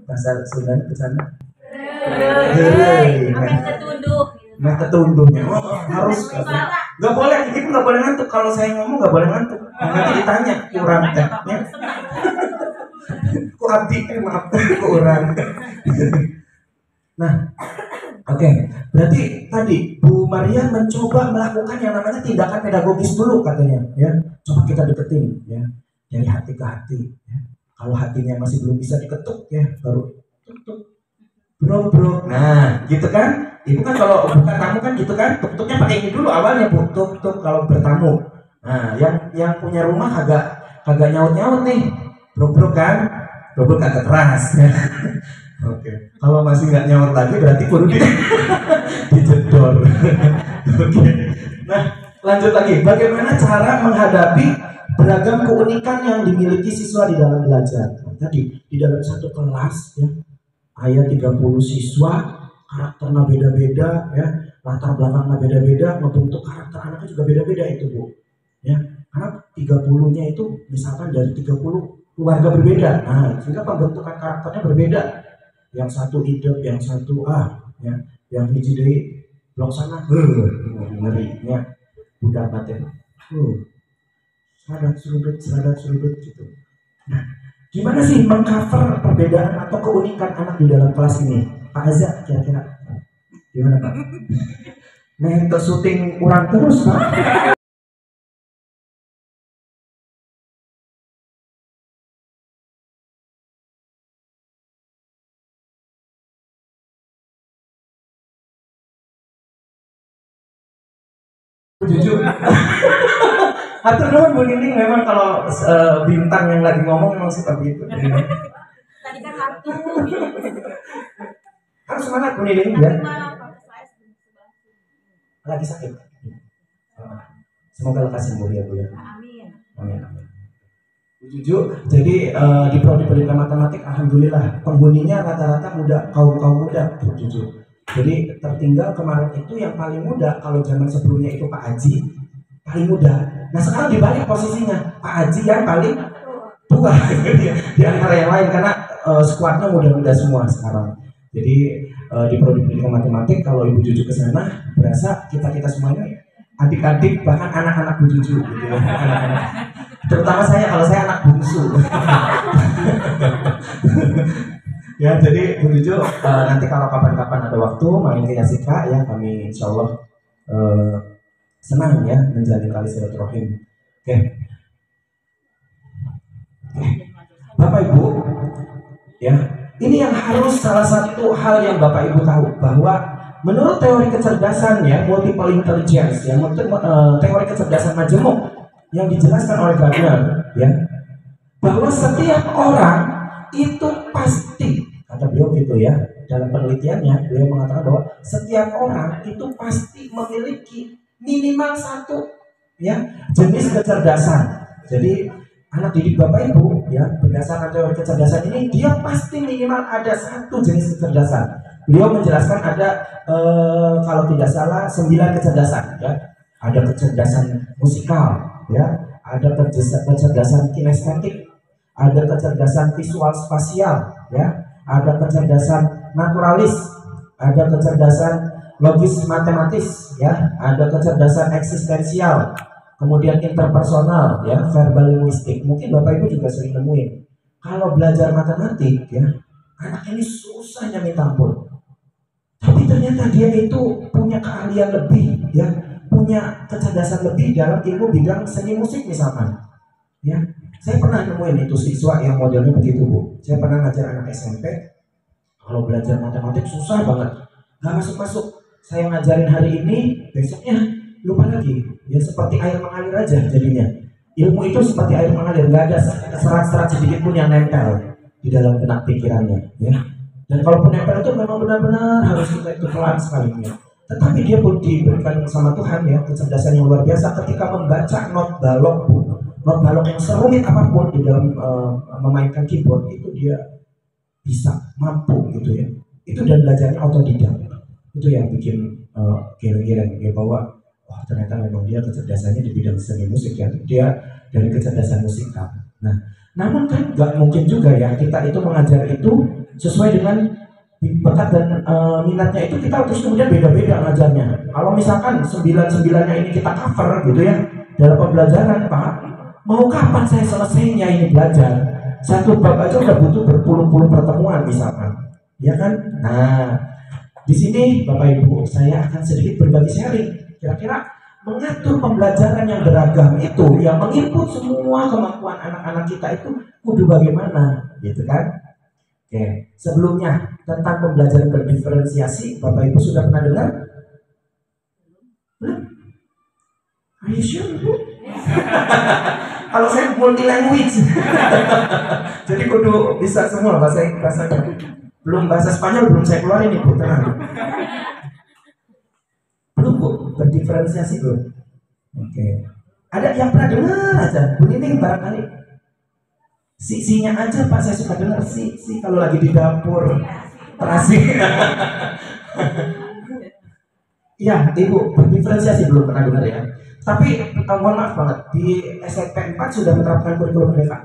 bahasa Sunda bercanda. Sampai ketunduh. Nah ketunduhnya harus nggak boleh, itu nggak boleh ngantuk. Kalau saya ngomong nggak boleh ngantuk. Nanti ditanya kurang tehnya. Ku abdi maaf kurang. Nah, oke. Berarti tadi Bu Maria mencoba melakukan yang namanya tindakan pedagogis dulu katanya, ya. Coba kita deketin, ya, dari hati ke hati. Ya. Kalau hatinya masih belum bisa diketuk, ya, baru tuk bro. Nah, gitu kan? Ibu kan kalau buka tamu kan gitu kan, tuk-tuknya pakai ini dulu awalnya Bu, tuk kalau bertamu. Nah, yang punya rumah agak nyaut nih, bro kan? Bro agak keras. Ya. Oke. Kalau masih nggak nyaut lagi berarti kudu dijedor. Oke. Nah, lanjut lagi. Bagaimana cara menghadapi beragam keunikan yang dimiliki siswa di dalam belajar. Tadi di dalam satu kelas ya, ada 30 siswa, karakternya beda-beda ya, latar belakangnya beda-beda, membentuk karakter anaknya juga beda-beda itu Bu. Ya, karena 30-nya itu misalkan dari 30 keluarga berbeda. Nah, sehingga pembentukan karakternya berbeda. Yang satu hidup, yang satu ya, yang hiji deui blok sana ngeri ya. Udah batin. Seradat surut gitu. Nah, gimana sih mengcover perbedaan atau keunikan anak di dalam kelas ini? Pak Azza kira-kira gimana Pak? Nah, itu syuting kurang terus Pak. Jujur. Atau dong Bu Nining memang kalau bintang yang lagi ngomong memang seperti itu. Tadi kan hantu. Harus semangat Bu Nining ya. Mana Pak? Saya sebelah. Lagi sakit. Semoga lekas sembuh ya Bu ya. Amin. Amin. Jujur, jadi di prodi pendidikan matematik alhamdulillah penghuninya rata-rata muda, kaum muda jujur. Jadi tertinggal kemarin itu yang paling muda, kalau zaman sebelumnya itu Pak Haji paling muda. Nah sekarang dibalik posisinya, Pak Haji yang paling tua di antara yang lain karena skuadnya muda-muda semua sekarang. Jadi di prodi pendidikan matematik kalau Ibu Juju ke sana berasa kita semuanya adik-adik bahkan anak-anak Bu Juju gitu ya, anak-anak. Terutama saya kalau saya anak bungsu. Ya, jadi Bu Juju nanti kalau kapan-kapan ada waktu main ke Yasika ya, kami insya Allah senang ya menjalin tali silaturahim. Oke. Bapak Ibu, ya ini yang harus salah satu hal yang Bapak Ibu tahu bahwa menurut teori kecerdasan ya multiple intelligence ya, teori kecerdasan majemuk yang dijelaskan oleh Gardner ya, bahwa setiap orang itu pasti, kata beliau gitu ya, dalam penelitiannya beliau mengatakan bahwa setiap orang itu pasti memiliki minimal satu ya jenis kecerdasan. Jadi anak didik Bapak Ibu ya berdasarkan teori kecerdasan ini dia pasti minimal ada satu jenis kecerdasan. Beliau menjelaskan ada kalau tidak salah 9 kecerdasan ya. Ada kecerdasan musikal ya, ada kecerdasan kinestetik, ada kecerdasan visual spasial ya, ada kecerdasan naturalis, ada kecerdasan logis matematis ya, ada kecerdasan eksistensial, kemudian interpersonal ya, verbal linguistik. Mungkin Bapak Ibu juga sering nemuin kalau belajar matematik ya, anak ini susahnya minta ampun, tapi ternyata dia itu punya keahlian lebih ya, punya kecerdasan lebih dalam ilmu bidang seni musik misalkan ya. Saya pernah nemuin itu siswa yang modelnya begitu Bu. Saya pernah ngajar anak SMP, kalau belajar matematik susah banget, nggak masuk. Saya ngajarin hari ini, besoknya lupa lagi. Ya seperti air mengalir aja jadinya. Ilmu itu seperti air mengalir, nggak ada serat-serat sedikit pun yang nempel di dalam benak pikirannya. Ya. Dan kalaupun nempel itu memang benar-benar harus kita itu pelan sekali ya. Tetapi dia pun diberikan sama Tuhan ya kecerdasan yang luar biasa ketika membaca not balok Bu. Not balok yang serumit apapun di dalam memainkan keyboard itu dia bisa mampu gitu ya. Itu dan belajarnya otodidak. Itu yang bikin geleng-geleng ya, bahwa wah ternyata memang dia kecerdasannya di bidang seni musik ya. Dia dari kecerdasan musikal. Nah, namun kan nggak mungkin juga ya kita itu mengajar itu sesuai dengan bakat dan minatnya itu kita terus kemudian beda-beda ngajarnya. Kalau misalkan 9-9-nya ini kita cover gitu ya dalam pembelajaran, Pak, mau kapan saya selesainya ini belajar? Satu bab aja udah butuh berpuluh-puluh pertemuan misalkan, ya kan? Nah, di sini Bapak Ibu saya akan sedikit berbagi sharing. Kira-kira mengatur pembelajaran yang beragam itu, yang menginput semua kemampuan anak-anak kita itu kudu bagaimana, gitu kan? Oke, sebelumnya tentang pembelajaran berdiferensiasi, Bapak Ibu sudah pernah dengar? Belum? Are you sure, Bu? Kalau saya multi language, jadi kudu bisa semua bahasanya. Belum bahasa Spanyol belum saya keluarin nih, Bu, tenang. Belum Bu, berdiferensiasi belum? Oke. Ada yang pernah dengar aja, Bu Nining barangkali. Si-nya aja Pak, saya suka dengar si kalau lagi di dapur terasi. Ya, Ibu, berdiferensiasi belum pernah dengar ya. Tapi mohon maaf banget, di SMP 4 sudah menerapkan kurikulum merdeka.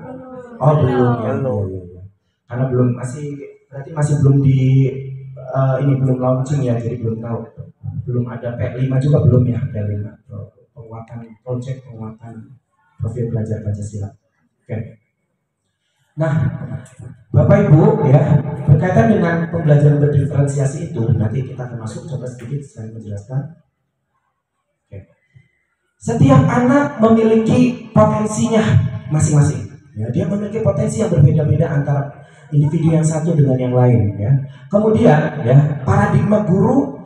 Oh belum ya. Karena belum berarti masih belum ini belum launching ya, jadi belum tahu. Belum ada P5 juga belum ya, P5 penguatan profil belajar Pancasila. Oke. Nah, Bapak Ibu ya, berkaitan dengan pembelajaran berdiferensiasi itu nanti kita akan masuk, coba sedikit saya menjelaskan. Oke. Setiap anak memiliki potensinya masing-masing. Ya, dia memiliki potensi yang berbeda-beda antara individu yang satu dengan yang lain. Ya. Kemudian, ya, paradigma guru,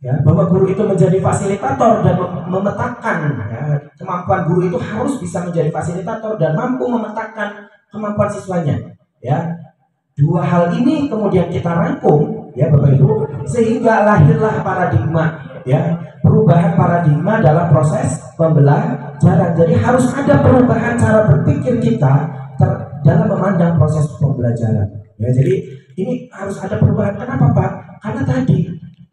ya, bahwa guru itu menjadi fasilitator dan memetakan, ya, kemampuan guru itu harus bisa menjadi fasilitator dan mampu memetakan kemampuan siswanya. Ya, dua hal ini kemudian kita rangkum, ya Bapak Ibu, sehingga lahirlah paradigma, ya, perubahan paradigma dalam proses pembelajaran. Jadi harus ada perubahan cara berpikir kita dalam memandang proses pembelajaran. Ya, jadi ini harus ada perubahan. Kenapa Pak? Karena tadi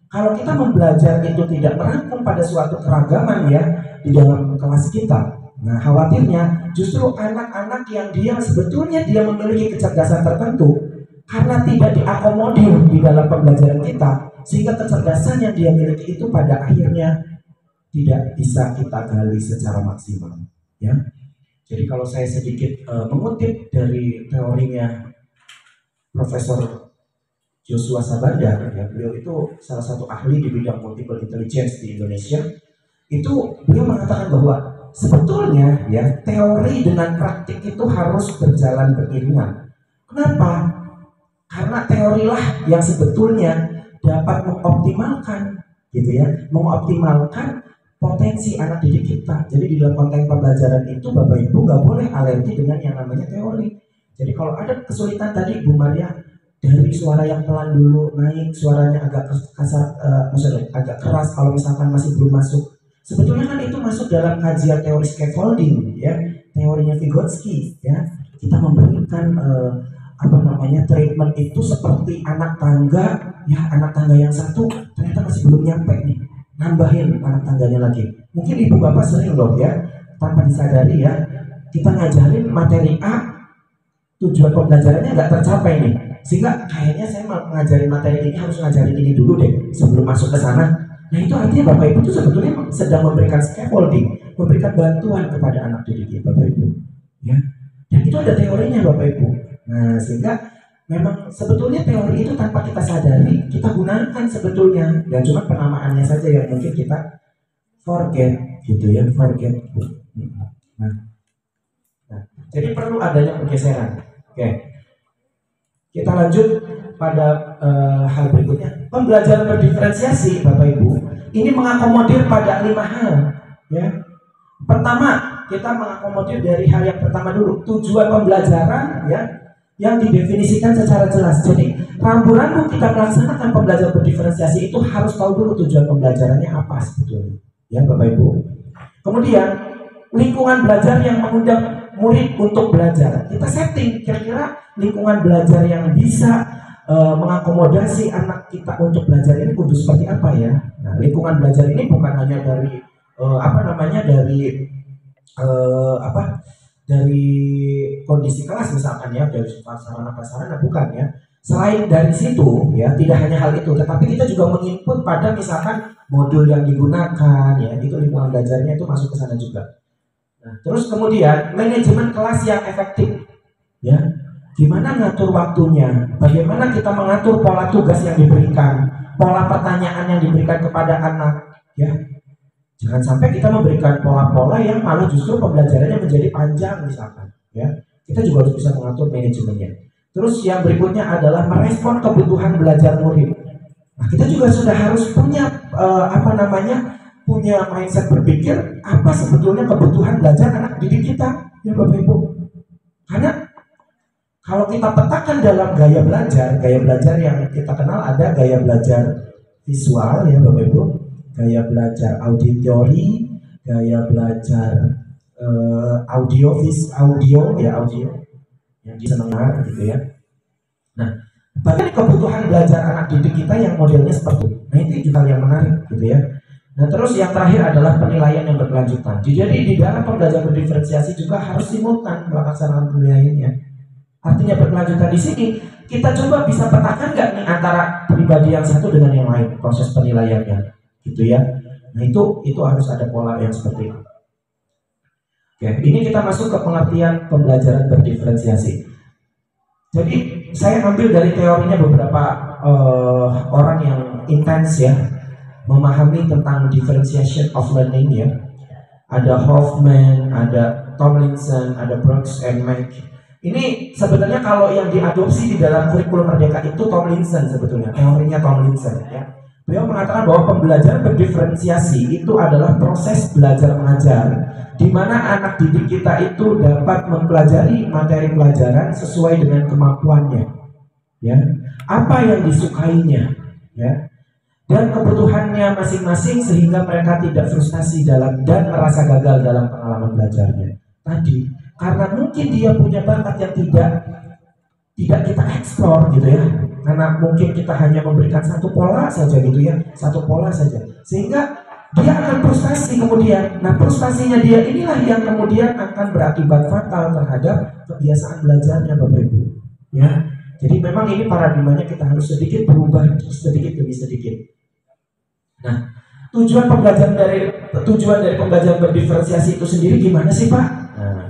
kalau kita membelajar itu tidak merangkum pada suatu keragaman ya di dalam kelas kita. Nah, khawatirnya justru anak-anak yang dia sebetulnya dia memiliki kecerdasan tertentu karena tidak diakomodir di dalam pembelajaran kita, sehingga kecerdasan yang dia miliki itu pada akhirnya tidak bisa kita gali secara maksimal. Ya, jadi kalau saya sedikit mengutip dari teorinya Profesor Joshua Sabandar, ya, beliau itu salah satu ahli di bidang multiple intelligence di Indonesia. Itu beliau mengatakan bahwa sebetulnya ya teori dengan praktik itu harus berjalan beriringan. Kenapa? Karena teorilah yang sebetulnya dapat mengoptimalkan, gitu ya, mengoptimalkan potensi anak didik kita. Jadi di dalam konteks pembelajaran itu Bapak Ibu nggak boleh alergi dengan yang namanya teori. Jadi kalau ada kesulitan tadi Bu Maria, dari suara yang pelan dulu naik, suaranya agak kasar, maksudnya agak keras kalau misalkan masih belum masuk. Sebetulnya kan itu masuk dalam kajian teori scaffolding, ya, teorinya Vygotsky, ya. Kita memberikan treatment itu seperti anak tangga, ya, anak tangga yang satu ternyata masih belum nyampe nih, nambahin anak tangganya lagi. Mungkin ibu bapak sering loh ya, tanpa disadari ya, kita ngajarin materi A, tujuan pembelajarannya nggak tercapai nih, sehingga kayaknya saya mau ngajarin materi ini harus ngajarin ini dulu deh sebelum masuk ke sana. Nah itu artinya Bapak Ibu itu sebetulnya sedang memberikan scaffolding, memberikan bantuan kepada anak didik Bapak Ibu, ya. Dan itu ada teorinya Bapak Ibu. Nah sehingga memang sebetulnya teori itu tanpa kita sadari kita gunakan sebetulnya, dan cuma penamaannya saja yang mungkin kita forget, gitu ya, forget. Nah, jadi perlu adanya pergeseran. Oke, kita lanjut pada hal berikutnya. Pembelajaran berdiferensiasi Bapak Ibu ini mengakomodir pada 5 hal, ya. Pertama, kita mengakomodir dari hal yang pertama dulu, tujuan pembelajaran, ya, yang didefinisikan secara jelas. Jadi rambu-rambu kita melaksanakan pembelajaran berdiferensiasi itu harus tahu dulu tujuan pembelajarannya apa sebetulnya, ya Bapak Ibu. Kemudian lingkungan belajar yang mengundang murid untuk belajar. Kita setting kira-kira lingkungan belajar yang bisa mengakomodasi anak kita untuk belajar ini kudu seperti apa ya. Nah, lingkungan belajar ini bukan hanya dari dari kondisi kelas misalkan ya, dari sarana prasarana, bukan ya. Selain dari situ ya, tidak hanya hal itu, tetapi kita juga menginput pada misalkan modul yang digunakan ya, itu lingkungan belajarnya itu masuk ke sana juga. Nah, terus kemudian manajemen kelas yang efektif, ya. Gimana ngatur waktunya? Bagaimana kita mengatur pola tugas yang diberikan, pola pertanyaan yang diberikan kepada anak, ya? Jangan sampai kita memberikan pola-pola yang malah justru pembelajarannya menjadi panjang misalkan, ya. Kita juga harus bisa mengatur manajemennya. Terus yang berikutnya adalah merespon kebutuhan belajar murid. Nah, kita juga sudah harus punya punya mindset berpikir apa sebetulnya kebutuhan belajar anak didik kita, ya Bapak Ibu. Karena kalau kita petakan dalam gaya belajar yang kita kenal ada gaya belajar visual ya Bapak Ibu, gaya belajar auditori, gaya belajar audio yang bisa dengar gitu ya. Nah, bagaimana kebutuhan belajar anak didik kita yang modelnya seperti itu. Nah, itu juga yang menarik gitu ya. Nah, terus yang terakhir adalah penilaian yang berkelanjutan. Jadi di dalam pembelajaran berdiferensiasi juga harus simultan melaksanakan penilaiannya. Artinya berkelanjutan di sini kita coba bisa petakan nggak nih antara pribadi yang satu dengan yang lain proses penilaiannya, gitu ya. Nah itu harus ada pola yang seperti itu. Oke, ini kita masuk ke pengertian pembelajaran berdiferensiasi. Jadi saya ambil dari teorinya beberapa orang yang intens ya memahami tentang differentiation of learning ya. Ada Hoffman, ada Tomlinson, ada Brooks and Mack. Ini sebenarnya kalau yang diadopsi di dalam kurikulum Merdeka itu Tomlinson sebetulnya, teorinya Tomlinson ya. Beliau mengatakan bahwa pembelajaran berdiferensiasi itu adalah proses belajar mengajar di mana anak didik kita itu dapat mempelajari materi pelajaran sesuai dengan kemampuannya. Ya. Apa yang disukainya, ya. Dan kebutuhannya masing-masing sehingga mereka tidak frustasi dan merasa gagal dalam pengalaman belajarnya. Tadi karena mungkin dia punya bakat yang tidak kita eksplor gitu ya, karena mungkin kita hanya memberikan satu pola saja gitu ya, satu pola saja, sehingga dia akan frustasi kemudian. Nah frustasinya dia inilah yang kemudian akan berakibat fatal terhadap kebiasaan belajarnya Bapak Ibu ya. Jadi memang ini paradigmanya kita harus sedikit berubah sedikit demi sedikit. Nah tujuan dari pembelajaran berdiferensiasi itu sendiri gimana sih Pak? Nah,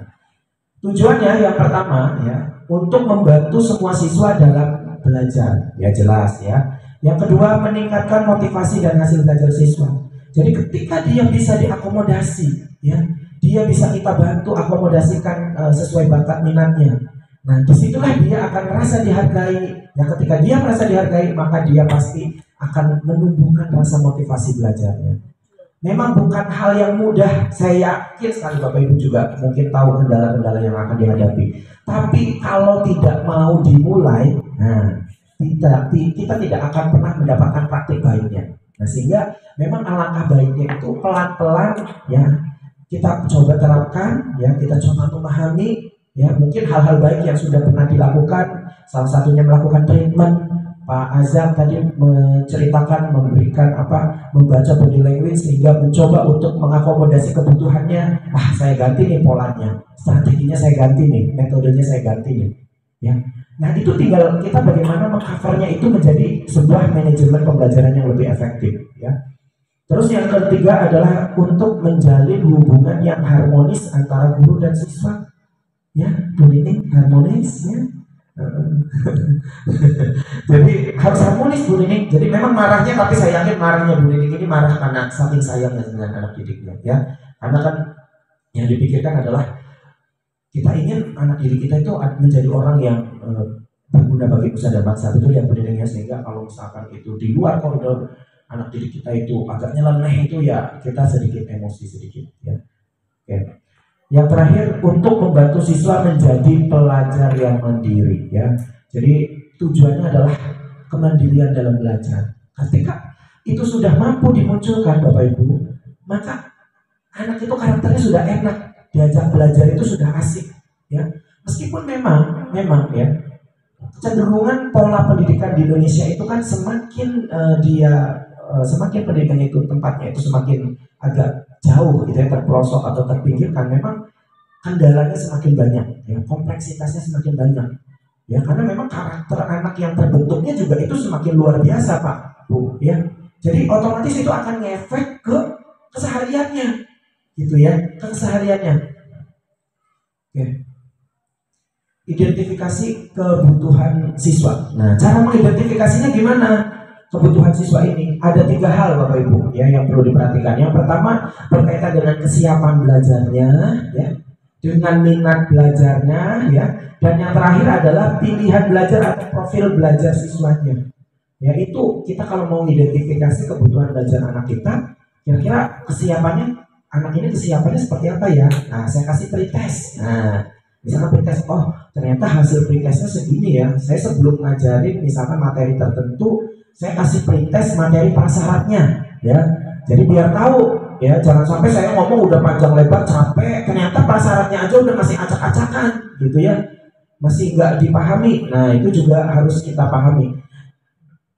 tujuannya yang pertama ya untuk membantu semua siswa dalam belajar, ya jelas ya. Yang kedua meningkatkan motivasi dan hasil belajar siswa. Jadi ketika dia bisa diakomodasi, ya dia bisa kita bantu akomodasikan sesuai bakat minatnya. Nah disitulah dia akan merasa dihargai. Ya ketika dia merasa dihargai maka dia pasti akan menumbuhkan rasa motivasi belajarnya. Memang bukan hal yang mudah, saya yakin sekali Bapak Ibu juga mungkin tahu kendala-kendala yang akan dihadapi. Tapi kalau tidak mau dimulai, nah kita tidak akan pernah mendapatkan praktik baiknya. Nah sehingga memang alangkah baiknya itu pelan-pelan ya kita coba terapkan, ya kita coba memahami, ya mungkin hal-hal baik yang sudah pernah dilakukan. Salah satunya melakukan treatment. Pak Azam tadi menceritakan membaca body language sehingga mencoba untuk mengakomodasi kebutuhannya. Saya ganti nih polanya, strateginya saya ganti nih, metodenya saya ganti nih. Ya, nah itu tinggal kita bagaimana mengcovernya itu menjadi sebuah manajemen pembelajaran yang lebih efektif. Ya. Terus yang ketiga adalah untuk menjalin hubungan yang harmonis antara guru dan siswa. Ya, ini harmonis ya. Jadi harus harmonis Bu Nining. Jadi memang marahnya, tapi saya yakin marahnya Bu Nining ini marah karena saking sayangnya dengan anak didiknya ya. Karena kan yang dipikirkan adalah kita ingin anak didik kita itu menjadi orang yang berguna bagi nusa dan bangsa, betul ya Bu Niningnya. Sehingga kalau misalkan itu di luar koridor anak didik kita itu agak nyeleneh itu ya kita sedikit emosi sedikit ya. Oke. Yang terakhir untuk membantu siswa menjadi pelajar yang mandiri ya. Jadi tujuannya adalah kemandirian dalam belajar. Ketika itu sudah mampu dimunculkan Bapak Ibu, maka anak itu karakternya sudah enak, diajak belajar itu sudah asik ya. Meskipun memang ya kecenderungan pola pendidikan di Indonesia itu kan semakin semakin pendidikannya itu tempatnya itu semakin agak jauh gitu ya, terpelosok atau terpinggirkan, memang kendalanya semakin banyak ya, kompleksitasnya semakin banyak ya, karena memang karakter anak yang terbentuknya juga itu semakin luar biasa Pak Bu ya. Jadi otomatis itu akan ngefek ke kesehariannya gitu ya, ke kesehariannya. Oke. Identifikasi kebutuhan siswa. Nah cara mengidentifikasinya gimana kebutuhan siswa ini? Ada 3 hal Bapak Ibu ya yang perlu diperhatikan. Yang pertama berkaitan dengan kesiapan belajarnya ya, dengan minat belajarnya ya, dan yang terakhir adalah pilihan belajar atau profil belajar siswanya. Ya itu kita kalau mau identifikasi kebutuhan belajar anak kita, kira-kira kesiapannya anak ini kesiapannya seperti apa ya? Nah saya kasih pretest. Nah misalkan pretest, oh ternyata hasil pretestnya segini ya. Saya sebelum ngajarin misalkan materi tertentu, saya kasih pretest materi prasyaratnya ya. Jadi biar tahu ya. Jangan sampai saya ngomong udah panjang lebar capek, ternyata prasaratnya aja udah masih acak-acakan gitu ya, masih nggak dipahami. Nah itu juga harus kita pahami.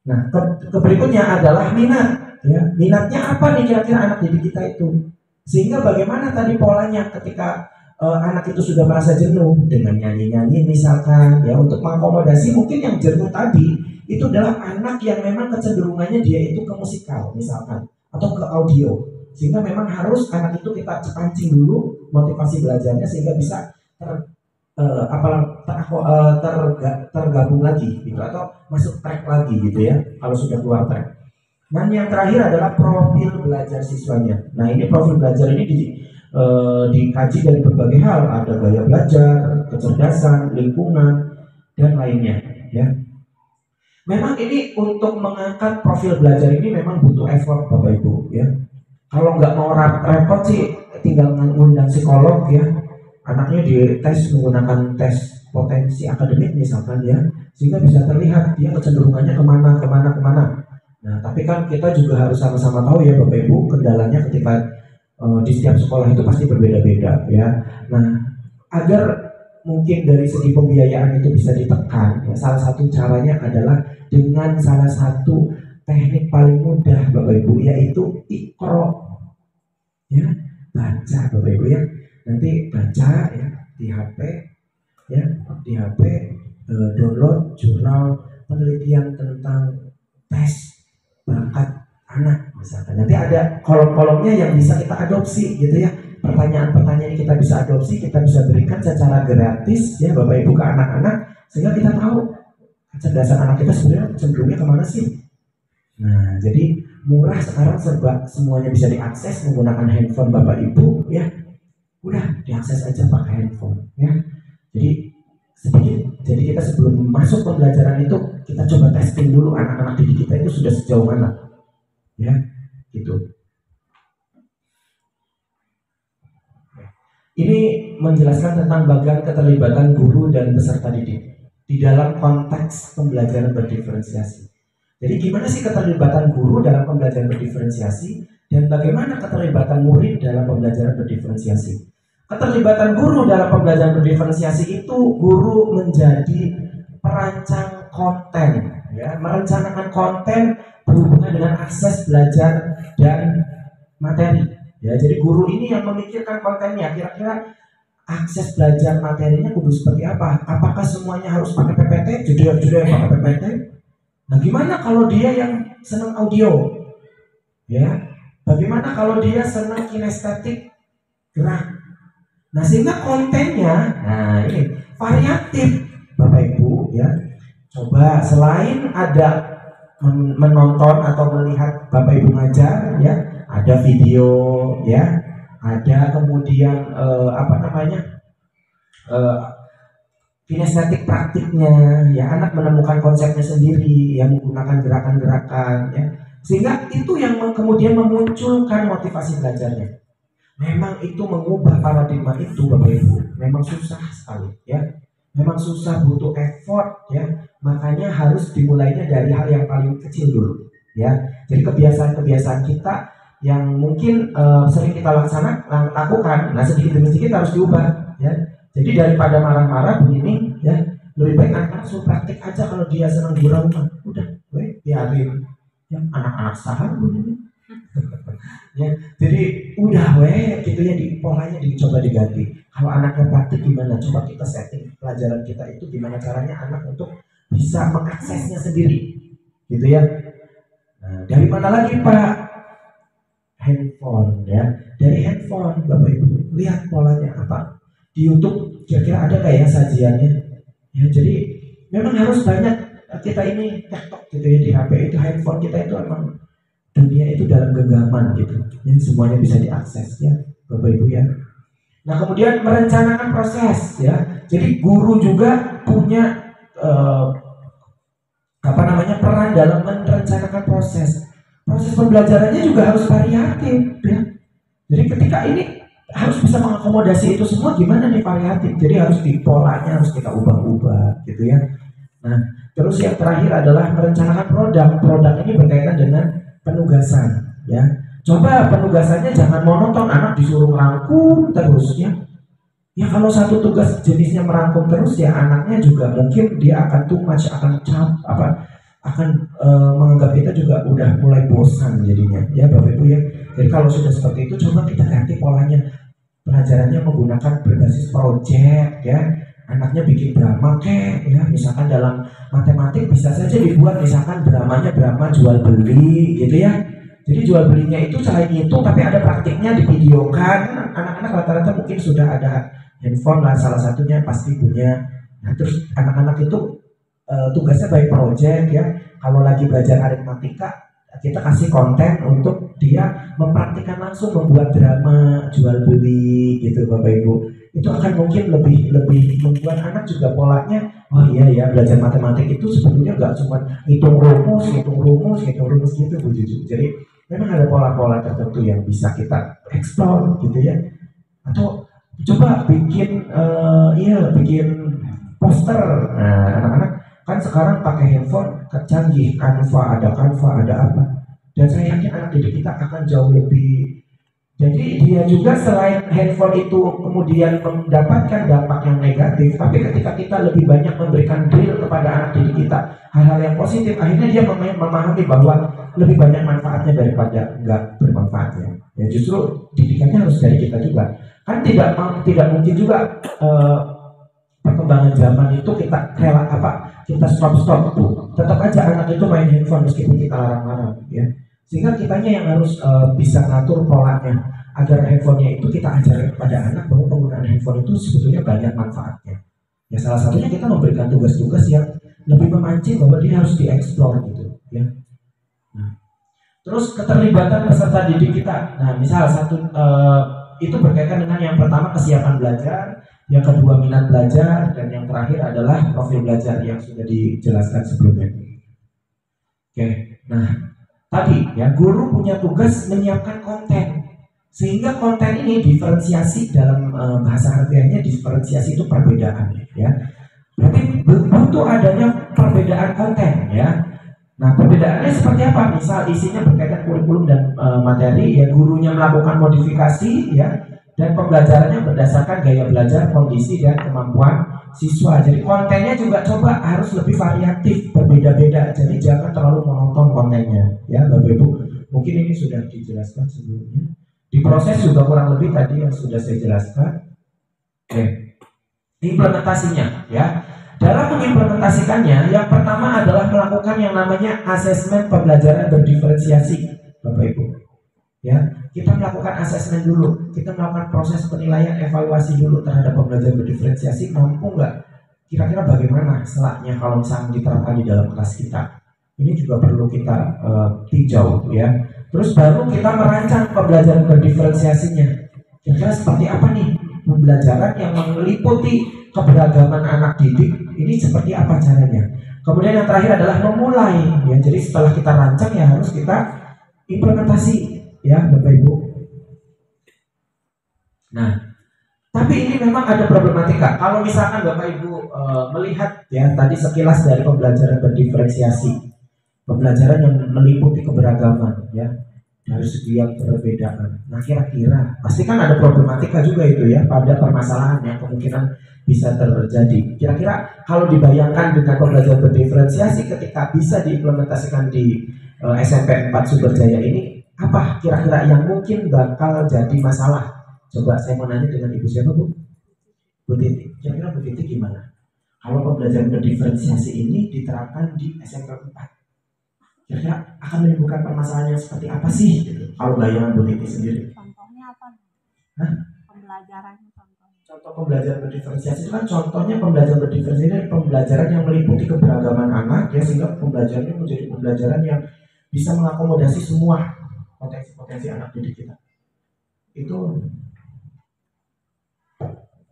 Nah berikutnya adalah minat, ya. Minatnya apa nih kira-kira anak didik kita itu? Sehingga bagaimana tadi polanya ketika anak itu sudah merasa jenuh dengan nyanyi-nyanyi misalkan, ya, untuk mengakomodasi mungkin yang jenuh tadi itu adalah anak yang memang kecenderungannya dia itu ke musikal misalkan atau ke audio, sehingga memang harus anak itu kita pancing dulu motivasi belajarnya sehingga bisa tergabung lagi gitu atau masuk track lagi gitu ya kalau sudah keluar track. Dan yang terakhir adalah profil belajar siswanya. Nah ini profil belajar ini dikaji dari berbagai hal, ada gaya belajar, kecerdasan, lingkungan, dan lainnya ya. Memang ini untuk mengangkat profil belajar ini memang butuh effort Bapak Ibu ya. Kalau nggak mau repot sih tinggal ngundang psikolog ya, anaknya dites menggunakan tes potensi akademik misalkan ya, sehingga bisa terlihat dia kecenderungannya kemana. Nah tapi kan kita juga harus sama-sama tahu ya Bapak Ibu, kendalanya ketika di setiap sekolah itu pasti berbeda-beda ya. Nah agar mungkin dari segi pembiayaan itu bisa ditekan ya, salah satu caranya adalah dengan salah satu teknik paling mudah Bapak Ibu, yaitu Iqra ya, baca Bapak Ibu ya. Nanti baca ya di HP ya, di HP download jurnal penelitian tentang tes bakat anak misalkan. Nanti ada kolom-kolomnya yang bisa kita adopsi gitu ya. Pertanyaan-pertanyaan yang kita bisa adopsi, kita bisa berikan secara gratis ya Bapak Ibu ke anak-anak, sehingga kita tahu kecerdasan anak kita sebenarnya cenderungnya kemana sih. Nah jadi murah sekarang, serba semuanya bisa diakses menggunakan handphone Bapak Ibu ya. Udah diakses aja pakai handphone ya. Jadi sedikit. Jadi kita sebelum masuk pembelajaran itu kita coba testing dulu anak-anak didik kita itu sudah sejauh mana ya gitu. Ini menjelaskan tentang bagian keterlibatan guru dan peserta didik di dalam konteks pembelajaran berdiferensiasi. Jadi gimana sih keterlibatan guru dalam pembelajaran berdiferensiasi dan bagaimana keterlibatan murid dalam pembelajaran berdiferensiasi? Keterlibatan guru dalam pembelajaran berdiferensiasi itu guru menjadi perancang konten, ya, merencanakan konten berhubungan dengan akses belajar dan materi. Ya, jadi guru ini yang memikirkan kontennya, kira-kira akses belajar materinya kudu seperti apa? Apakah semuanya harus pakai PPT, judul-judul yang pakai PPT? Nah, gimana kalau dia yang senang audio? Ya, bagaimana kalau dia senang kinestetik gerak? Nah, sehingga kontennya, nah ini variatif, Bapak Ibu ya. Coba selain ada menonton atau melihat Bapak Ibu ngajar ya, ada video ya, ada kemudian kinestetik praktiknya ya, anak menemukan konsepnya sendiri yang menggunakan gerakan-gerakan ya, sehingga itu yang kemudian memunculkan motivasi belajarnya. Memang itu mengubah paradigma itu Bapak Ibu memang susah sekali ya, memang susah, butuh effort ya, makanya harus dimulainya dari hal yang paling kecil dulu ya. Jadi kebiasaan-kebiasaan kita yang mungkin sering kita lakukan, nah sedikit demi sedikit harus diubah ya. Jadi daripada marah-marah begini ya, lebih baik anak-anak suruh praktik aja. Kalau dia senang di rumah, udah biarin ya, anak-anak saham begini ya, jadi udah gitu ya, di polanya dicoba diganti. Kalau anaknya praktik gimana, coba kita setting pelajaran kita itu gimana caranya anak untuk bisa mengaksesnya sendiri gitu ya. Nah, dari mana lagi Pak? Handphone ya, dari handphone Bapak Ibu lihat polanya apa di YouTube, kira-kira ada kayak sajiannya ya. Jadi memang harus banyak kita ini TikTok gitu ya di HP itu, handphone kita itu emang dunia itu dalam genggaman gitu ya, semuanya bisa diakses ya Bapak Ibu ya. Nah kemudian merencanakan proses ya, jadi guru juga punya peran dalam merencanakan proses pembelajarannya juga harus variatif ya. Jadi ketika ini harus bisa mengakomodasi itu semua, gimana nih variatif, jadi harus di polanya harus kita ubah-ubah gitu ya. Nah terus yang terakhir adalah merencanakan produk ini berkaitan dengan penugasan ya. Coba penugasannya jangan monoton, anak disuruh ngerangkum terus ya. Ya kalau satu tugas jenisnya merangkum terus ya anaknya juga mungkin dia akan too much, menganggap kita juga udah mulai bosan jadinya ya Bapak Ibu ya. Jadi kalau sudah seperti itu coba kita ganti polanya, pelajarannya menggunakan berbasis project ya. Anaknya bikin drama ya, misalkan dalam matematik bisa saja dibuat misalkan dramanya drama jual beli gitu ya. Jadi jual belinya itu selain itu tapi ada praktiknya divideokan. Anak-anak rata-rata mungkin sudah ada handphone lah, salah satunya pasti punya. Nah terus anak-anak itu tugasnya by project ya. Kalau lagi belajar aritmatika kita kasih konten untuk dia mempraktikkan langsung membuat drama jual beli gitu Bapak Ibu. Itu akan mungkin lebih membuat anak juga polanya, oh iya ya belajar matematik itu sebetulnya nggak cuma hitung rumus gitu Bu Juju. Jadi memang ada pola-pola tertentu yang bisa kita explore gitu ya. Atau coba bikin poster. Nah, anak-anak kan sekarang pakai handphone canggih, Canva, ada apa. Dan saya yakin anak didik kita akan jauh lebih. Jadi dia juga selain handphone itu kemudian mendapatkan dampak yang negatif, tapi ketika kita lebih banyak memberikan drill kepada anak didik kita hal-hal yang positif, akhirnya dia memahami bahwa lebih banyak manfaatnya daripada enggak bermanfaatnya. Ya justru didikannya harus dari kita juga. Kan tidak mungkin juga perkembangan zaman itu kita stop tuh. Tetap aja anak itu main handphone meskipun kita larang-larang ya. Sehingga kitanya yang harus bisa ngatur polanya agar handphonenya itu kita ajarkan kepada anak bahwa penggunaan handphone itu sebetulnya banyak manfaatnya. Ya salah satunya kita memberikan tugas-tugas yang lebih memancing bahwa dia harus dieksplor gitu ya. Nah, terus keterlibatan peserta didik kita. Nah, misal itu berkaitan dengan yang pertama kesiapan belajar, yang kedua minat belajar, dan yang terakhir adalah profil belajar yang sudah dijelaskan sebelumnya. Oke, nah tadi ya guru punya tugas menyiapkan konten sehingga konten ini diferensiasi dalam bahasa harfiahnya, diferensiasi itu perbedaan ya. Berarti butuh adanya perbedaan konten ya. Nah perbedaannya seperti apa? Misal isinya berkaitan kurikulum dan materi ya, gurunya melakukan modifikasi ya, dan pembelajarannya berdasarkan gaya belajar, kondisi dan kemampuan siswa. Jadi kontennya juga coba harus lebih variatif, berbeda-beda. Jadi jangan terlalu monoton kontennya, ya Bapak Ibu. Mungkin ini sudah dijelaskan sebelumnya. Di proses juga kurang lebih tadi yang sudah saya jelaskan. Oke. Implementasinya, ya. Dalam mengimplementasikannya, yang pertama adalah melakukan yang namanya asesmen pembelajaran berdiferensiasi, Bapak Ibu. Ya, kita melakukan asesmen dulu, kita melakukan proses penilaian evaluasi dulu terhadap pembelajaran berdiferensiasi, mampu nggak? Kira-kira bagaimana selaknya kalau misalnya diterapkan di dalam kelas kita? Ini juga perlu kita tinjau, ya. Terus baru kita merancang pembelajaran berdiferensiasinya. Kira-kira seperti apa nih pembelajaran yang meliputi keberagaman anak didik? Ini seperti apa caranya? Kemudian yang terakhir adalah memulai, ya. Jadi setelah kita rancang ya harus kita implementasi. Ya Bapak Ibu. Nah, tapi ini memang ada problematika. Kalau misalkan Bapak Ibu melihat ya tadi sekilas dari pembelajaran berdiferensiasi, pembelajaran yang meliputi keberagaman ya dari segi yang perbedaan. Nah kira-kira pasti kan ada problematika juga itu ya pada permasalahan yang kemungkinan bisa terjadi. Kira-kira kalau dibayangkan dengan pembelajaran berdiferensiasi ketika bisa diimplementasikan di SMP 4 Sumberjaya ini, apa kira-kira yang mungkin bakal jadi masalah? Coba saya mau nanya dengan Ibu siapa Bu? Bu Titi. Kira-kira Bu Titi gimana? Kalau pembelajaran berdiferensiasi ini diterapkan di SMP 4, kira-kira akan menimbulkan permasalahan yang seperti apa sih? Gitu. Kalau bayangan Bu Titi sendiri. Contohnya apa? Hah? Pembelajarannya contohnya. Contoh pembelajaran berdiferensiasi itu kan contohnya pembelajaran berdiferensiasi adalah pembelajaran yang meliputi keberagaman anak ya, sehingga pembelajarannya menjadi pembelajaran yang bisa mengakomodasi semua potensi-potensi anak didik kita.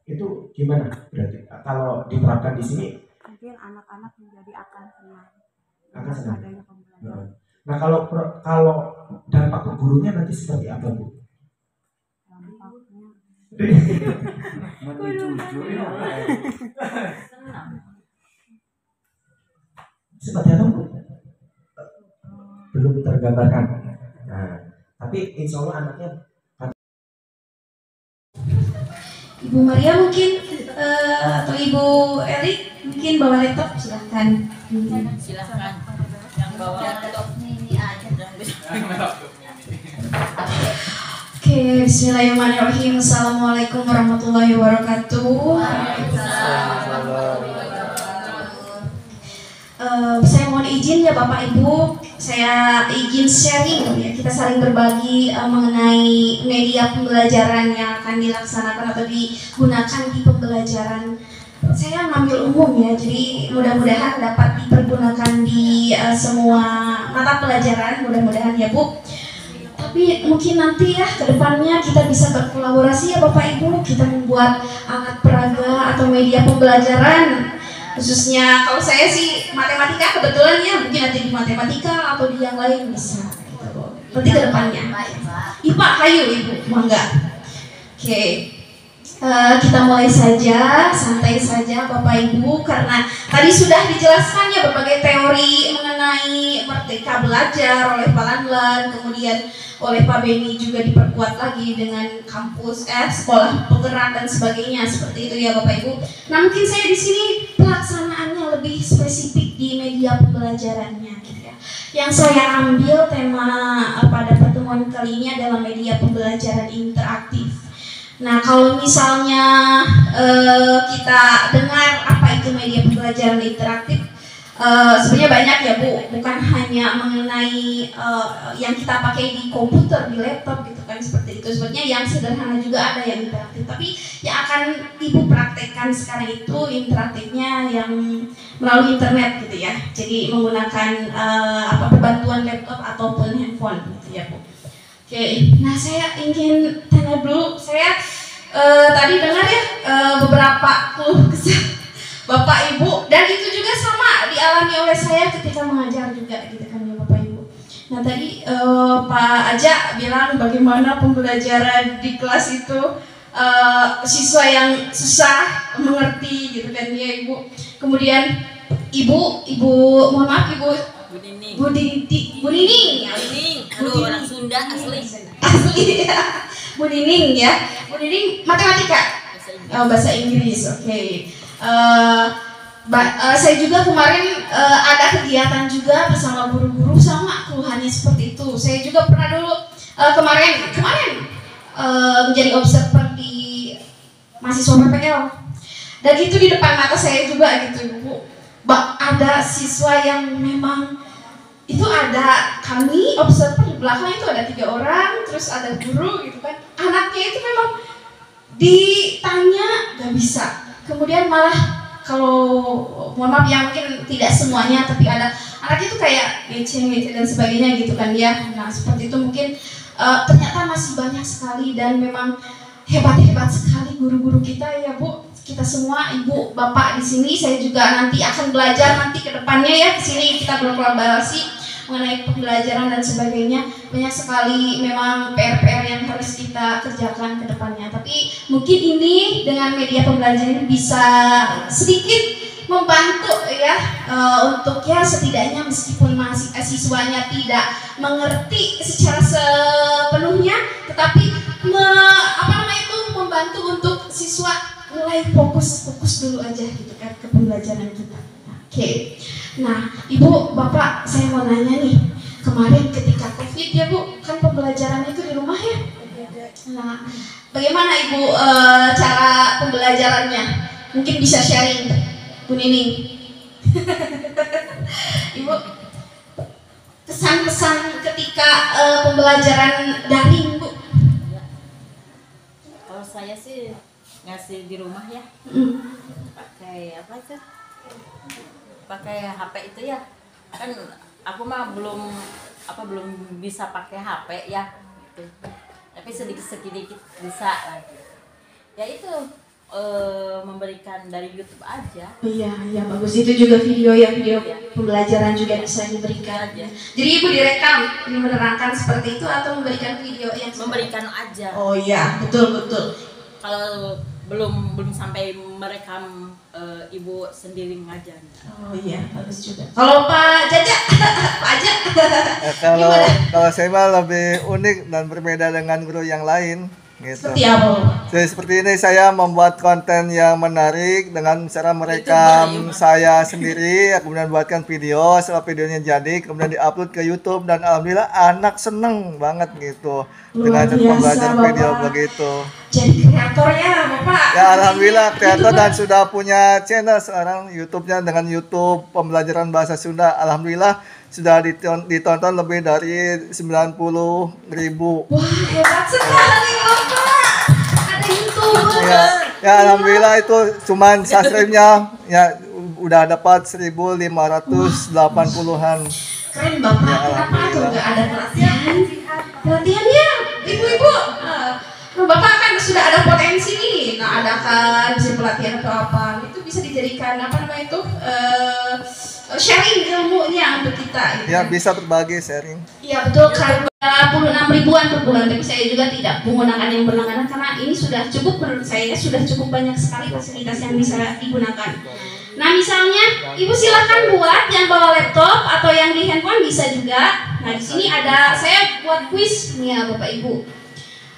Itu gimana berarti kalau diterapkan di sini? Mungkin anak-anak menjadi akan senang. Akan senang. Adanya pembelajaran. Nah kalau dampak ke gurunya nanti seperti apa Bu? Dampaknya seperti apa Bu? Belum tergambarkan. Nah, Tapi insya Allah anaknya. Ibu Maria mungkin atau Ibu Erik mungkin bawa laptop, silahkan. Silahkan yang bawa laptop Ini aja. Oke, bismillahirrahmanirrahim. Assalamualaikum warahmatullahi wabarakatuh. Saya mohon izin ya Bapak Ibu, saya izin sharing ya, kita saling berbagi mengenai media pembelajaran yang akan dilaksanakan atau digunakan di pembelajaran. Saya ngambil umum ya, jadi mudah-mudahan dapat dipergunakan di semua mata pelajaran, mudah-mudahan ya Bu. Tapi mungkin nanti ya kedepannya kita bisa berkolaborasi ya Bapak Ibu, kita membuat alat peraga atau media pembelajaran. Khususnya kalau saya sih matematika kebetulan ya, mungkin nanti di matematika atau di yang lain bisa gitu. Nanti kedepannya IPA, hayu Ibu, mangga. Oke. Kita mulai saja, santai saja Bapak Ibu, karena tadi sudah dijelaskan ya berbagai teori mengenai Merdeka Belajar oleh Pak Lanlan, kemudian oleh Pak Beni juga diperkuat lagi dengan kampus, sekolah penggerak dan sebagainya, seperti itu ya Bapak Ibu. Nah mungkin saya di sini pelaksanaannya lebih spesifik di media pembelajarannya gitu ya. Yang saya ambil tema pada pertemuan kali ini adalah media pembelajaran interaktif. Nah kalau misalnya kita dengar apa itu media pembelajaran interaktif, sebenarnya banyak ya Bu, bukan hanya mengenai yang kita pakai di komputer, di laptop gitu kan, seperti itu. Sebenarnya yang sederhana juga ada yang interaktif, tapi yang akan Ibu praktekkan sekarang itu interaktifnya yang melalui internet gitu ya. Jadi menggunakan bantuan laptop ataupun handphone gitu ya Bu. Oke, nah saya ingin tanya dulu, saya tadi dengar ya beberapa keluh kesah Bapak Ibu, dan itu juga sama dialami oleh saya ketika mengajar juga gitu kan ya Bapak Ibu. Nah tadi Pak Aja bilang bagaimana pembelajaran di kelas itu siswa yang susah mengerti gitu kan ya Ibu. Kemudian Ibu mohon maaf Ibu Bu Nining. Bu Nining ya. Aduh, orang Sunda asli. Asli ya. Bu Nining ya. Bu Nining matematika. Bahasa Inggris. Oke. Saya juga kemarin ada kegiatan juga bersama guru-guru, sama keluhannya seperti itu. Saya juga pernah dulu kemarin menjadi observer di mahasiswa PPL. Dan itu di depan mata saya juga gitu Bu. Ada siswa yang memang itu ada kami observer di belakang itu ada 3 orang, terus ada guru gitu kan. Anaknya itu memang ditanya gak bisa. Kemudian malah kalau mohon maaf ya mungkin tidak semuanya, tapi ada anak itu kayak ngece dan sebagainya gitu kan ya. Nah seperti itu mungkin ternyata masih banyak sekali, dan memang hebat-hebat sekali guru-guru kita ya Bu. Kita semua Ibu Bapak di sini, saya juga nanti akan belajar nanti ke depannya ya, di sini kita berkolaborasi mengenai pembelajaran dan sebagainya. Banyak sekali memang PR-PR yang harus kita kerjakan ke depannya. Tapi mungkin ini dengan media pembelajaran bisa sedikit membantu ya, untuk ya setidaknya meskipun siswanya tidak mengerti secara sepenuhnya, tetapi membantu untuk siswa mulai fokus dulu aja gitu kan ke pembelajaran kita. Oke. Nah, Ibu, Bapak, saya mau nanya nih. Kemarin ketika Covid ya Bu, kan pembelajaran itu di rumah ya. Nah, bagaimana Ibu cara pembelajarannya? Mungkin bisa sharing, Bu Nining. Ibu, kesan-kesan ketika pembelajaran daring Bu? Kalau saya sih ngasih di rumah ya, pakai apa itu? Pakai HP itu ya. Kan aku mah belum bisa pakai HP ya. Gitu. Tapi sedikit bisa lah. Ya itu memberikan dari YouTube aja. Iya bagus, itu juga video pembelajaran juga bisa diberikan aja. Jadi Ibu direkam, menerangkan seperti itu atau memberikan video yang memberikan aja. Oh iya, betul. Kalau belum sampai merekam Ibu sendiri ngajar. Oh iya, bagus juga. Kalau Pak Jaja, Pak Aja, Kalau Gimana? kalau saya mah lebih unik dan berbeda dengan guru yang lain gitu. Seperti apa, Bapak? Jadi seperti ini saya membuat konten yang menarik dengan cara merekam saya sendiri, kemudian buatkan video, setelah videonya jadi kemudian diupload ke YouTube dan alhamdulillah anak seneng banget gitu dengan Luar cara biasa, pembelajaran video Bapak. begitu. Jadi kreatornya, Bapak. Ya alhamdulillah kreator YouTuber. dan sudah punya channel sekarang YouTube-nya dengan YouTube pembelajaran bahasa Sunda. Alhamdulillah sudah ditonton lebih dari 90.000. Wah, hebat sekali, Bapak. Ada YouTuber. Ya alhamdulillah itu cuman subscribe-nya ya udah dapat 1.580-an. Keren, Bapak. Kenapa tuh nggak ada pelatihan? Pelatihannya, ibu-ibu. Bapak kan sudah ada potensi nih. Nah, adakan bisa pelatihan atau apa? Itu bisa dijadikan apa namanya itu? Sharing ilmunya untuk kita. Gitu. Ya bisa berbagi sharing. Iya betul, karena 26 ribuan per bulan, tapi saya juga tidak menggunakan yang berlangganan karena ini sudah cukup menurut saya, sudah cukup banyak sekali fasilitas yang bisa digunakan. Nah misalnya, ibu silakan buat yang bawa laptop atau yang di handphone bisa juga. Nah di sini ada saya buat kuis nih ya bapak ibu.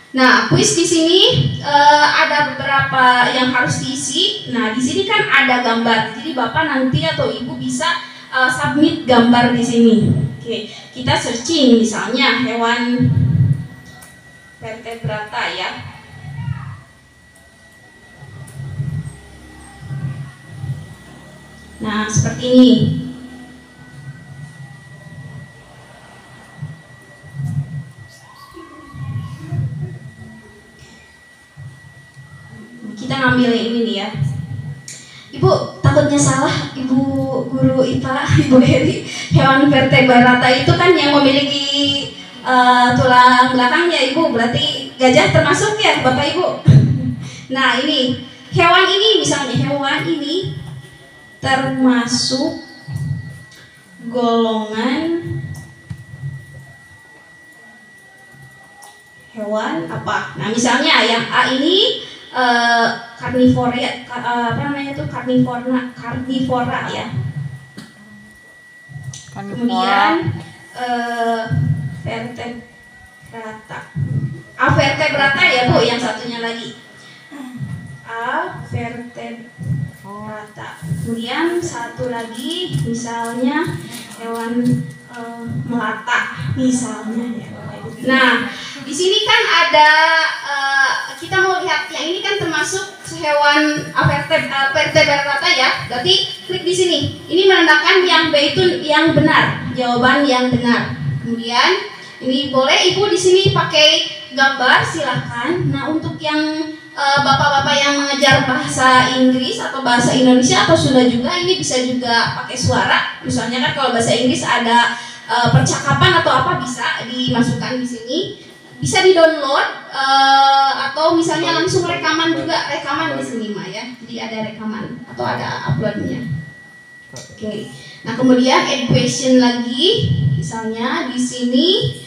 Nah kuis di sini ada beberapa yang harus diisi. Nah di sini kan ada gambar, jadi bapak nanti atau ibu bisa submit gambar di sini. Oke, kita searching misalnya hewan vertebrata ya. Nah, seperti ini. Kita ngambil yang ini nih ya. Ibu takutnya salah, Ibu guru IPA, Ibu Heri. Hewan vertebrata itu kan yang memiliki tulang belakangnya, Ibu. Berarti gajah termasuk ya, Bapak Ibu. Nah, ini hewan ini misalnya hewan ini termasuk golongan hewan apa? Nah, misalnya yang A ini karnivora, apa namanya itu karnivora ya. Kemudian vertebrata. Vertebrata ya Bu, yang satunya lagi. Vertebrata. Kemudian satu lagi misalnya hewan melata misalnya ya. Nah, di sini kan ada kita mau lihat yang ini kan termasuk hewan vertebrata ya. Berarti klik di sini. Ini menandakan yang B itu yang benar, jawaban yang benar. Kemudian ini boleh Ibu di sini pakai gambar silahkan. Nah, untuk yang bapak-bapak yang mengajar bahasa Inggris atau bahasa Indonesia atau Sunda juga ini bisa juga pakai suara. Misalnya kan kalau bahasa Inggris ada percakapan atau apa bisa dimasukkan di sini. Bisa di-download atau misalnya langsung rekaman juga, rekaman di sini Mak ya. Jadi ada rekaman atau ada uploadnya. Oke. Nah, kemudian add question lagi. Misalnya di sini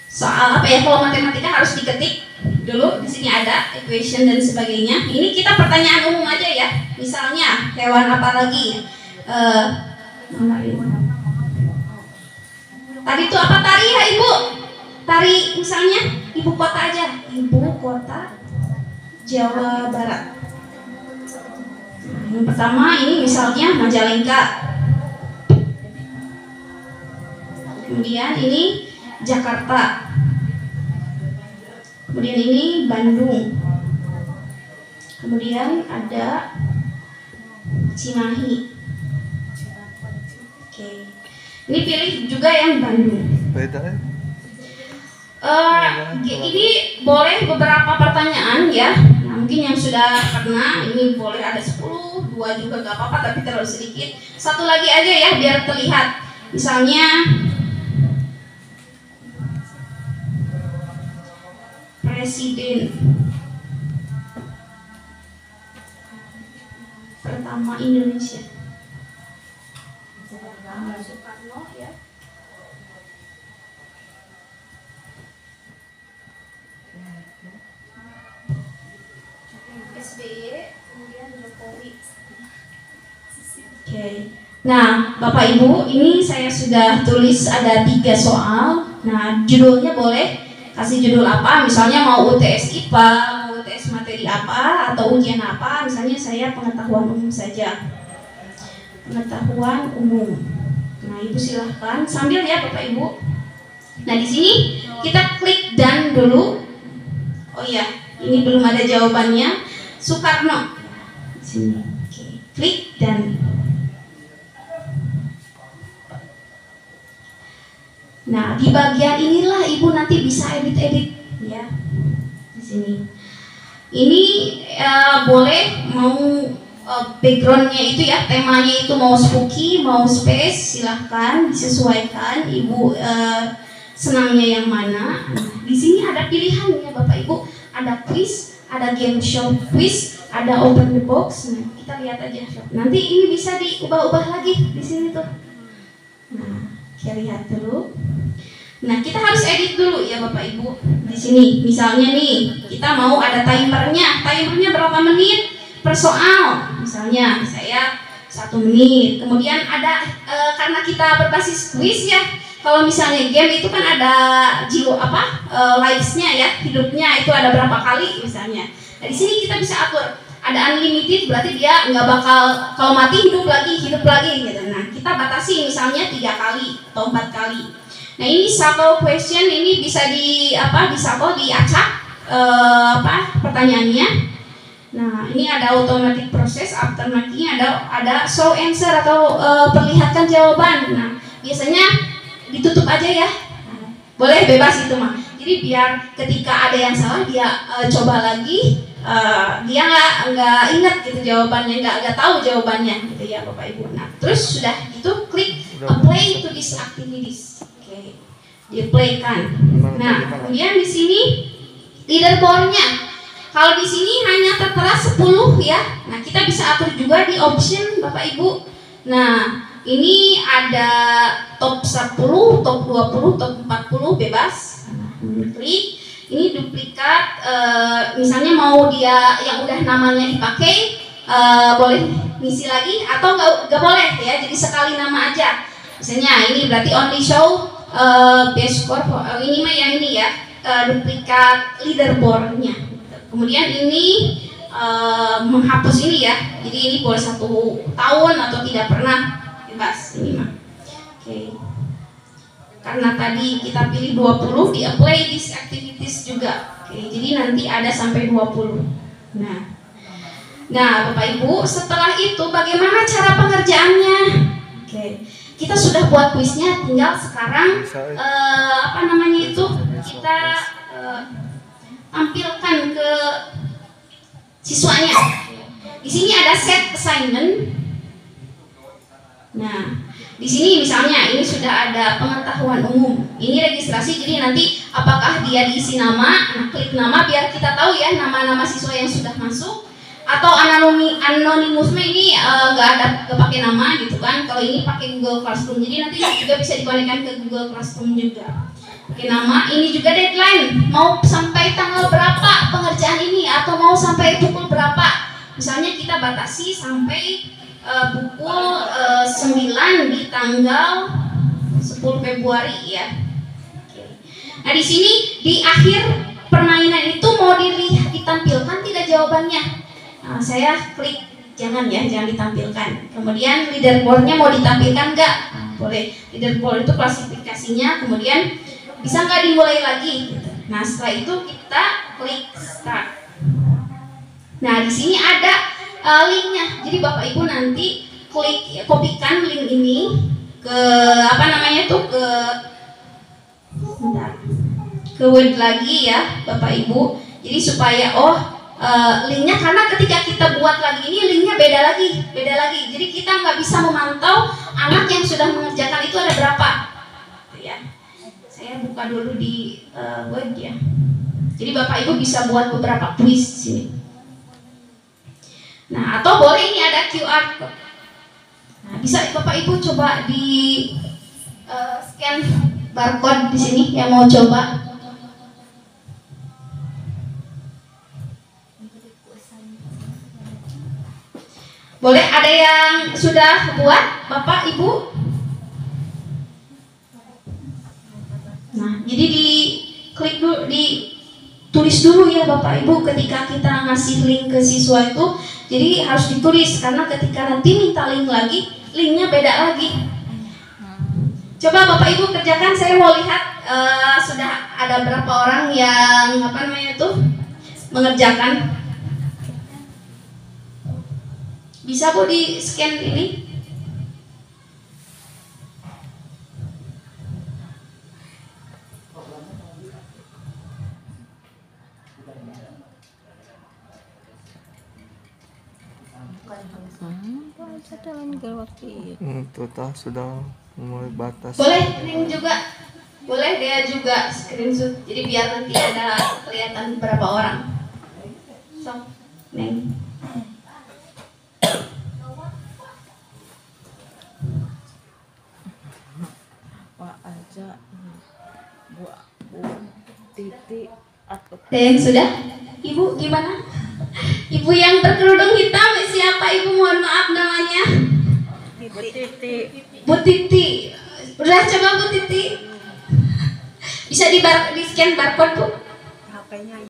soal apa ya, kalau matematika harus diketik dulu, di sini ada equation dan sebagainya. Ini kita pertanyaan umum aja ya. Misalnya hewan apa lagi? Tadi itu apa tari ya Ibu? Tari misalnya ibu kota aja, ibu kota Jawa Barat. Yang pertama ini misalnya Majalengka. Kemudian ini Jakarta. Kemudian ini Bandung. Kemudian ada Cimahi. Oke. Ini pilih juga yang Bandung. Beda ya? Ini boleh beberapa pertanyaan ya. Nah, mungkin yang sudah pernah ini boleh ada 10, 2 juga gak apa-apa tapi terlalu sedikit. Satu lagi aja ya biar terlihat. Misalnya Presiden pertama Indonesia. Soekarno ya. SBY, kemudian Jokowi. Oke. Nah, Bapak Ibu, ini saya sudah tulis ada 3 soal. Nah, judulnya boleh kasih judul apa, misalnya mau UTS IPA, mau UTS materi apa, atau ujian apa. Misalnya saya pengetahuan umum saja. Pengetahuan umum. Nah, Ibu silahkan sambil ya Bapak Ibu. Nah, di sini kita klik done dulu. Oh iya, ini belum ada jawabannya. Soekarno. Di sini. Oke, klik done. Nah, di bagian inilah Ibu nanti bisa edit-edit ya. Di sini. Ini boleh mau backgroundnya itu ya, temanya itu mau spooky, mau space, silahkan disesuaikan. Ibu senangnya yang mana. Nah, di sini ada pilihannya Bapak Ibu. Ada quiz, ada game show quiz, ada open the box. Nah, kita lihat aja. Nanti ini bisa diubah-ubah lagi di sini tuh. Nah, kita lihat dulu. Nah, kita harus edit dulu ya Bapak Ibu. Di sini, misalnya nih, kita mau ada timernya. Timernya berapa menit per soal? Misalnya, saya 1 menit. Kemudian ada karena kita berbasis quiz ya. Kalau misalnya game itu kan ada lives-nya ya, hidupnya itu ada berapa kali misalnya. Nah, di sini kita bisa atur. Ada unlimited, berarti dia nggak bakal kalau mati hidup lagi gitu. Nah, kita batasi misalnya 3 kali atau 4 kali. Nah, ini shuffle question ini bisa diacak pertanyaannya. Nah, ini ada automatic process, aftermarkingnya ada show answer atau perlihatkan jawaban. Nah, biasanya ditutup aja ya. Nah, boleh bebas itu mah. Jadi biar ketika ada yang salah dia coba lagi, dia nggak ingat gitu jawabannya, nggak tahu jawabannya gitu ya Bapak Ibu. Nah, terus sudah itu klik apply to these activities. Oke, di-playkan. Nah, kemudian di sini leaderboardnya. Kalau di sini hanya tertera 10 ya. Nah, kita bisa atur juga di option Bapak Ibu. Nah, ini ada top 10, top 20, top 40 bebas. Nah, klik. Ini duplikat. Misalnya mau dia yang udah namanya dipakai, boleh ngisi lagi atau nggak boleh ya. Jadi sekali nama aja. Misalnya ini berarti only show best score. Ini mah yang ini ya, duplikat leaderboardnya. Kemudian ini menghapus ini ya. Jadi ini boleh 1 tahun atau tidak pernah, bebas ini mah. Oke. Karena tadi kita pilih 20, di apply these activities juga. Oke, jadi nanti ada sampai 20. Nah, Bapak Ibu, setelah itu bagaimana cara pengerjaannya? Oke. Kita sudah buat kuisnya, tinggal sekarang kita tampilkan ke siswanya. Di sini ada set assignment. Nah, di sini misalnya ini sudah ada pengetahuan umum. Ini registrasi, jadi nanti apakah dia diisi nama? Nah, klik nama biar kita tahu ya nama-nama siswa yang sudah masuk. Atau anonimusnya ini nggak pakai nama gitu kan. Kalau ini pakai Google Classroom, jadi nanti juga bisa dikonekkan ke Google Classroom juga. Oke, nama ini juga deadline. Mau sampai tanggal berapa pengerjaan ini atau mau sampai pukul berapa? Misalnya kita batasi sampai pukul 9 di tanggal 10 Februari ya. Oke. Nah, di sini di akhir permainan itu mau ditampilkan tidak jawabannya. Nah, saya klik jangan ditampilkan. Kemudian leaderboardnya mau ditampilkan nggak? Boleh. Leaderboard itu klasifikasinya. Kemudian bisa nggak dimulai lagi? Nah, setelah itu kita klik start. Nah, di sini ada linknya. Jadi Bapak Ibu nanti kopikan link ini ke ke Word lagi ya Bapak Ibu. Jadi supaya linknya, karena ketika kita buat lagi ini linknya beda lagi. Jadi kita nggak bisa memantau anak yang sudah mengerjakan itu ada berapa. Ya. Saya buka dulu di Word ya. Jadi Bapak Ibu bisa buat beberapa quiz di sini. Nah, atau boleh ini ada QR code. Nah, bisa Bapak Ibu coba di scan barcode di sini yang mau coba. Boleh Ada yang sudah buat, Bapak, Ibu? Nah, jadi diklik dulu, ditulis dulu ya Bapak Ibu ketika kita ngasih link ke siswa itu. Jadi harus ditulis, karena ketika nanti minta link lagi, linknya beda lagi. Coba Bapak Ibu kerjakan, saya mau lihat sudah ada berapa orang yang mengerjakan. Bisa Bu di scan ini? Total sudah mulai batas. Boleh Neng juga, boleh dia juga screenshot. Jadi biar nanti ada kelihatan berapa orang. So, Neng. Dan sudah, Ibu gimana? Ibu yang berkerudung hitam siapa Ibu? Mohon maaf namanya. Bu Titi. Udah coba Bu Titi. Bisa di scan barcode Bu?